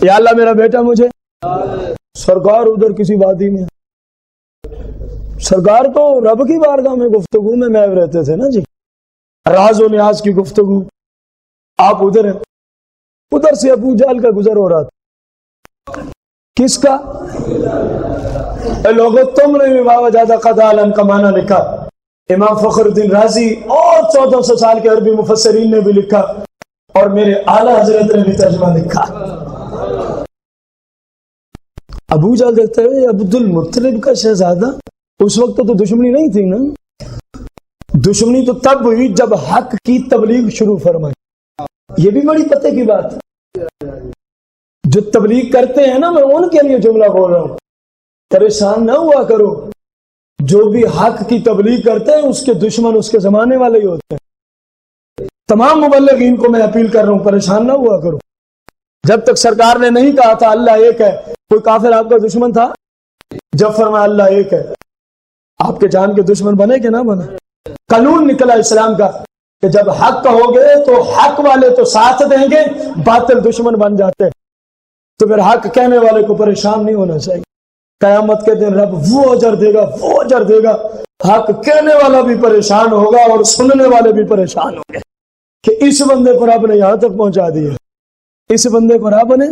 یا اللہ میرا بیٹا مجھے، سرکار ادھر کسی وادی میں، سرکار تو رب کی بارگاہ میں گفتگو میں محو رہتے تھے نا جی، راز و نیاز کی گفتگو، آپ ادھر ہیں۔ ادھر سے ابو جہل کا گزر ہو رہا تھا، کس کا؟ اے لوگو تم نے بھی بابا زیادہ قدالن کا معنی لکھا، امام فخر الدین رازی اور 1400 سال کے عربی مفسرین نے بھی لکھا، اور میرے اعلیٰ حضرت نے بھی ترجمہ لکھا۔ ابو جہل دیکھتے ہیں عبد المطلب کا شہزادہ، اس وقت تو دشمنی نہیں تھی نا، دشمنی تو تب ہوئی جب حق کی تبلیغ شروع فرمائی۔ یہ بھی بڑی پتے کی بات ہے، جو تبلیغ کرتے ہیں نا، میں ان کے لیے جملہ بول رہا ہوں، پریشان نہ ہوا کرو، جو بھی حق کی تبلیغ کرتے ہیں اس کے دشمن اس کے زمانے والے ہی ہوتے ہیں۔ تمام مبلغین کو میں اپیل کر رہا ہوں، پریشان نہ ہوا کرو۔ جب تک سرکار نے نہیں کہا تھا اللہ ایک ہے، کوئی کافر آپ کا دشمن تھا؟ جب فرمایا اللہ ایک ہے، آپ کے جان کے دشمن بنے کہ نہ بنے؟ قانون نکلا اسلام کا کہ جب حق کہو گے تو حق والے تو ساتھ دیں گے، باطل دشمن بن جاتے، تو پھر حق کہنے والے کو پریشان نہیں ہونا چاہیے۔ قیامت کے دن رب وہ اجر دے گا، وہ اجر دے گا، حق کہنے والا بھی پریشان ہوگا اور سننے والے بھی پریشان ہوں گے کہ اس بندے کو رب نے یہاں تک پہنچا دیا، اس بندے کو رب نے۔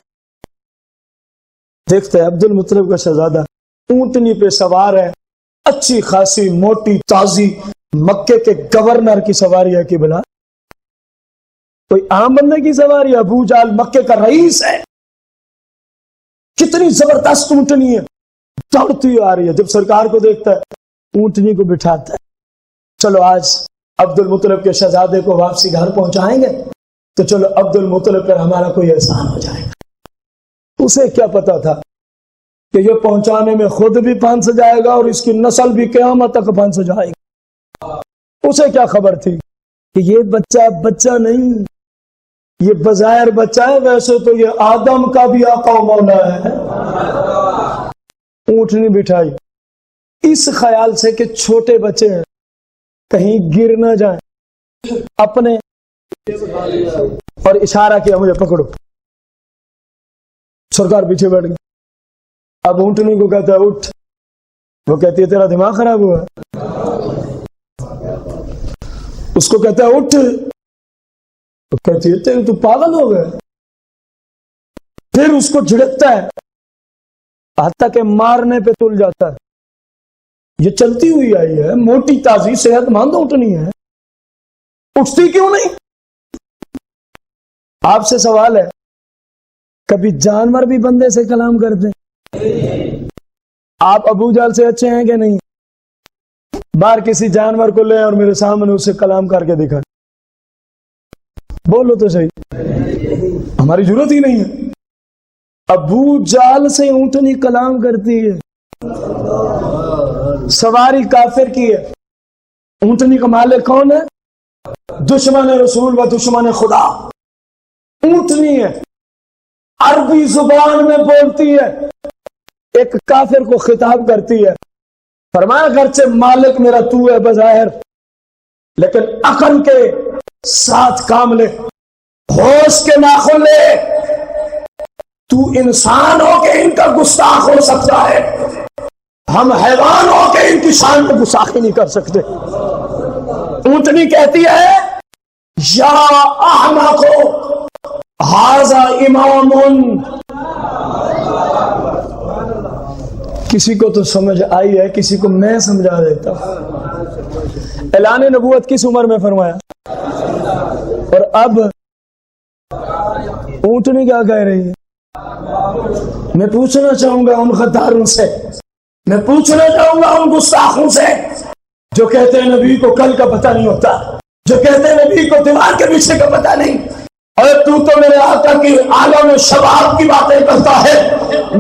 دیکھتے ہیں عبد المطلب کا شہزادہ اونٹنی پہ سوار ہے، اچھی خاصی موٹی تازی، مکے کے گورنر کی سواری ہے کہ بلا کوئی عام بندے کی سواری؟ ابو جہل مکے کا رئیس ہے، کتنی زبردست اونٹنی ہے، دوڑتی آ رہی ہے۔ جب سرکار کو دیکھتا ہے اونٹنی کو بٹھاتا ہے، چلو آج عبد المطلب کے شہزادے کو واپسی گھر پہنچائیں گے، تو چلو عبد المطلب پر ہمارا کوئی احسان ہو جائے گا۔ اسے کیا پتا تھا کہ یہ پہنچانے میں خود بھی پھنس جائے گا اور اس کی نسل بھی قیامت تک پھنس جائے گا۔ اسے کیا خبر تھی کہ یہ بچہ نہیں، یہ بظاہر بچہ ہے، ویسے تو یہ آدم کا بھی آقا و مولا ہے۔ اونٹنی بٹھائی اس خیال سے کہ چھوٹے بچے ہیں، کہیں گر نہ جائیں، اپنے اور اشارہ کیا مجھے پکڑو۔ سرکار پیچھے بیٹھ گئی، اب اونٹنی کو کہتا ہے اٹھ، وہ کہتی ہے تیرا دماغ خراب ہوا ہے، اس کو کہتا ہے اٹھ، وہ کہتی ہے تو پاگل ہو گئے، پھر اس کو جھڑکتا ہے حتیٰ کہ مارنے پہ تل جاتا ہے۔ یہ چلتی ہوئی آئی ہے، موٹی تازی صحت مند اونٹنی ہے، اٹھتی کیوں نہیں؟ آپ سے سوال ہے، کبھی جانور بھی بندے سے کلام کرتے ہیں؟ آپ ابو جہل سے اچھے ہیں کہ نہیں؟ باہر کسی جانور کو لے اور میرے سامنے اسے کلام کر کے دکھا، بولو تو صحیح، ہماری ضرورت ہی نہیں ہے۔ ابو جہل سے اونٹنی کلام کرتی ہے، سواری کافر کی ہے، اونٹنی کا مالک کون ہے؟ دشمن رسول و دشمن خدا۔ اونٹنی ہے، عربی زبان میں بولتی ہے، ایک کافر کو خطاب کرتی ہے، فرمایا گرچہ مالک میرا تو ہے بظاہر، لیکن عقل کے ساتھ کام لے، ہوش کے ناخن لے، تو انسان ہو کے ان کا گستاخ ہو سکتا ہے، ہم حیوان ہو کے ان کی شان کو گستاخی نہیں کر سکتے۔ اونٹنی کہتی ہے یا احمقو ھذا امام، کسی کو تو سمجھ آئی ہے، کسی کو میں سمجھا دیتا ہوں۔ اعلان نبوت کس عمر میں فرمایا؟ اور اب اونٹنی کیا کہہ رہی ہے؟ میں پوچھنا چاہوں گا ان غداروں سے، میں پوچھنا چاہوں گا ان گستاخوں سے جو کہتے ہیں نبی کو کل کا پتہ نہیں ہوتا، جو کہتے ہیں نبی کو دیوار کے پیچھے کا پتہ نہیں، اور تو میرے آقا کی عالم شباب کی باتیں کرتا ہے،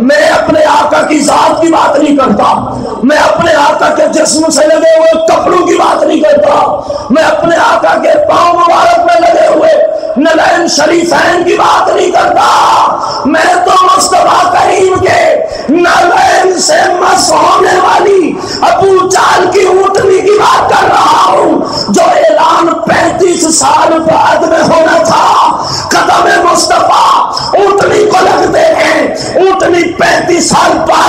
میں اپنے آقا کی ذات کی بات نہیں کرتا، میں اپنے آقا کے جسم سے لگے ہوئے کپڑوں کی بات نہیں کرتا، میں اپنے آقا کے پاؤں مبارک میں لگے ہوئے نلین شریفین کی بات نہیں کرتا، میں تو مصطفیٰ کریم کے نلین سے مس ہونے والی ابو جہل کی اونٹنی کی بات کر رہا ہوں، جو اعلان 35 سال بعد میں ہونا تھا۔ قدم مصطفیٰ اونٹنی کو لگتے ہیں، اونٹنی 35 سال بعد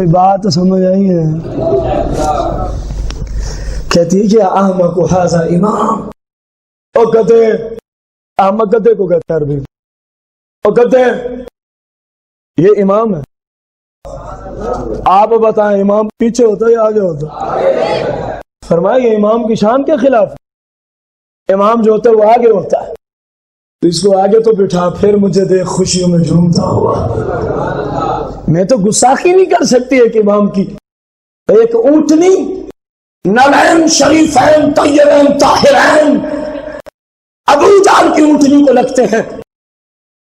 کوئی بات سمجھ آئی ہے؟ کہتی ہے کہ احمق ھذا امام، او گدھے، احمق گدھے کو کہتا ہے عربی، او گدھے یہ امام ہے۔ آپ بتائیں امام پیچھے ہوتا ہے یا آگے ہوتا ہے؟ فرمایا یہ امام کی شان کے خلاف ہے، امام جو ہوتا ہے وہ آگے ہوتا ہے، تو اس کو آگے تو بٹھا، پھر مجھے دیکھ خوشیوں میں جھومتا ہوا۔ میں تو گستاخی نہیں کر سکتی ایک امام کی، ایک اونٹنی نلین شریفین طیبین طاہرین ابو جہل کی اونٹنی کو لگتے ہیں،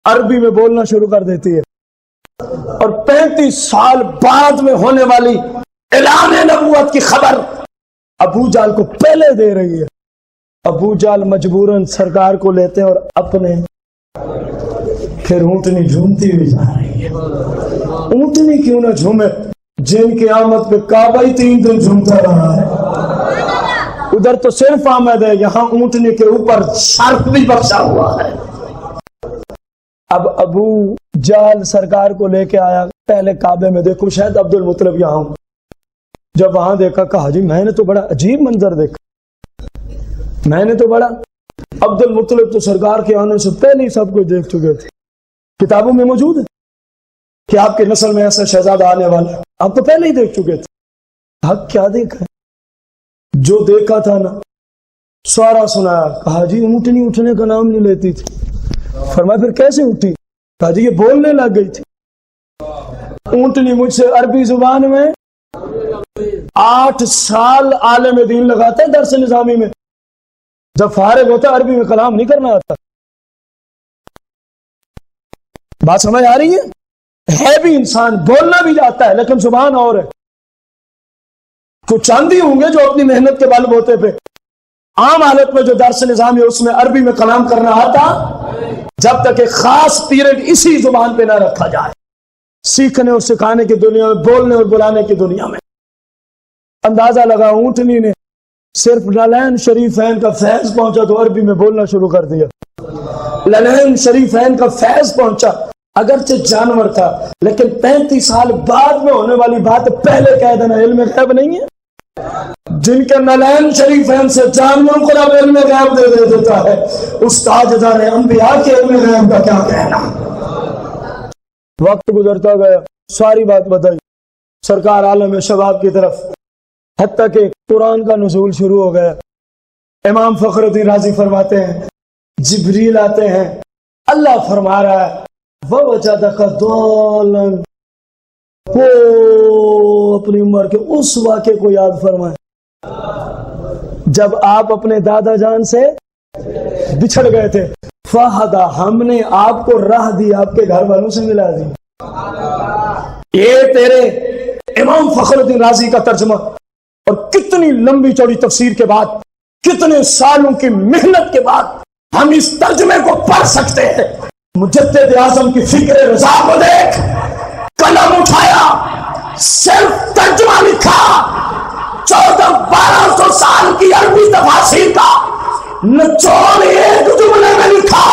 عربی میں بولنا شروع کر دیتی ہے، اور 35 سال بعد میں ہونے والی اعلان نبوت کی خبر ابو جہل کو پہلے دے رہی ہے۔ ابو جہل مجبوراً سرکار کو لیتے ہیں اور اپنے، پھر اونٹنی جھومتی ہوئی جا رہی ہے۔ اونٹنی کیوں نہ جھومے جن کی آمد پہ کعبہ ہی 3 دن جھومتا رہا ہے؟ ادھر تو صرف آمد ہے، یہاں اونٹنی کے اوپر شرف بھی بخشا ہوا ہے۔ اب ابو جہل سرکار کو لے کے آیا، پہلے کعبے میں دیکھو شاید عبد المطلب یہاں ہوں، جب وہاں دیکھا کہا جی میں نے تو بڑا عجیب منظر دیکھا، میں نے تو بڑا، عبد المطلب تو سرکار کے آنے سے پہلے ہی سب کچھ دیکھ چکے تھے، کتابوں میں موجود ہے کہ آپ کے نسل میں ایسا شہزادہ آنے والا ہے، آپ تو پہلے ہی دیکھ چکے تھے۔ حق کیا دیکھا ہے؟ جو دیکھا تھا نا سارا سنایا۔ کہا جی اونٹنی اٹھنے کا نام نہیں لیتی تھی۔ فرمایا پھر کیسے اٹھی؟ کہا جی یہ بولنے لگ گئی تھی۔ اونٹنی مجھ سے عربی زبان میں 8 سال عالم دین لگاتا ہے درس نظامی میں، جب فارغ ہوتا عربی میں کلام نہیں کرنا آتا۔ بات سمجھ آ رہی ہے بھی انسان، بولنا بھی جاتا ہے لیکن زبان اور ہے۔ کچھ چاندی ہوں گے جو اپنی محنت کے بل بوتے پہ عام حالت میں جو درس نظام ہے اس میں عربی میں کلام کرنا آتا، جب تک ایک خاص پیریڈ اسی زبان پہ نہ رکھا جائے، سیکھنے اور سکھانے کی دنیا میں، بولنے اور بلانے کی دنیا میں۔ اندازہ لگا اونٹنی نے صرف للین شریفین کا فیض پہنچا تو عربی میں بولنا شروع کر دیا۔ للین شریفین کا فیض پہنچا، اگرچہ جانور تھا لیکن 35 سال بعد میں ہونے والی بات پہلے کہہ دینا علم غیب نہیں ہے؟ جن کے نلین شریفین سے جانوروں کو رب علم غیب دے دیتا ہے، اس تاجدار انبیاء کے علم غیب کا کیا کہنا؟ وقت گزرتا گیا، ساری بات بتائی، سرکار عالم شباب کی طرف، حتیٰ کہ قرآن کا نزول شروع ہو گیا۔ امام فخر الدین رازی فرماتے ہیں جبریل آتے ہیں، اللہ فرما رہا ہے وَوَجَدَكَ ضَالًّا، وہ اپنی عمر کے اس واقعے کو یاد فرمائیں جب آپ اپنے دادا جان سے بچھڑ گئے تھے، فَهَدَا، ہم نے آپ کو راہ دی، آپ کے گھر والوں سے ملا دی۔ یہ تیرے امام فخر الدین رازی کا ترجمہ، اور کتنی لمبی چوڑی تفسیر کے بعد، کتنے سالوں کی محنت کے بعد ہم اس ترجمے کو پڑھ سکتے ہیں۔ مجدد اعظم کی فکر رضا کو دیکھ، قلم اٹھایا، صرف ترجمہ لکھا، 1400-1200 سال کی عربی تفاسیر کا نچوڑ ایک جملے میں لکھا،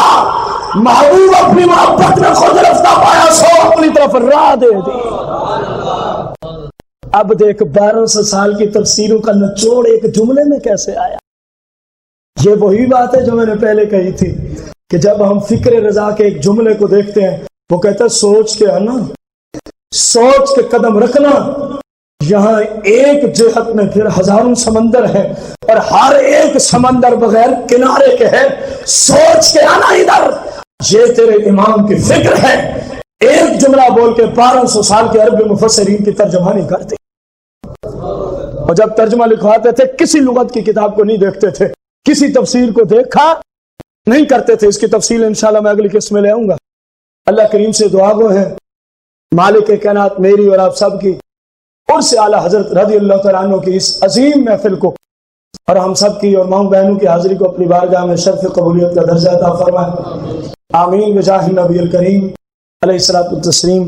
محبوب اپنی محبت میں خود رفتہ پایا، سو اپنی طرف راہ دے دی۔ اب دیکھ 1200 سال کی تفسیروں کا نچوڑ ایک جملے میں کیسے آیا؟ یہ وہی بات ہے جو میں نے پہلے کہی تھی کہ جب ہم فکر رضا کے ایک جملے کو دیکھتے ہیں، وہ کہتا ہے سوچ کے آنا، سوچ کے قدم رکھنا، یہاں ایک جہت میں پھر ہزاروں سمندر ہیں اور ہر ایک سمندر بغیر کنارے کے ہے، سوچ کے آنا ادھر، یہ تیرے امام کی فکر ہے۔ ایک جملہ بول کے 1200 سال کے عربی مفسرین کی ترجمانی کرتے، اور جب ترجمہ لکھواتے تھے کسی لغت کی کتاب کو نہیں دیکھتے تھے، کسی تفسیر کو دیکھا نہیں کرتے تھے۔ اس کی تفصیل انشاءاللہ میں اگلی قسط میں لے آؤں گا۔ اللہ کریم سے دعا گو ہے مالک کائنات میری اور آپ سب کی اور سے اعلیٰ حضرت رضی اللہ تعالیٰ عنہ کی اس عظیم محفل کو اور ہم سب کی اور ماں بہنوں کی حاضری کو اپنی بارگاہ میں شرف قبولیت کا درجہ عطا فرمائے، آمین بجاہ النبی الکریم علیہ الصلوۃ والتسلیم۔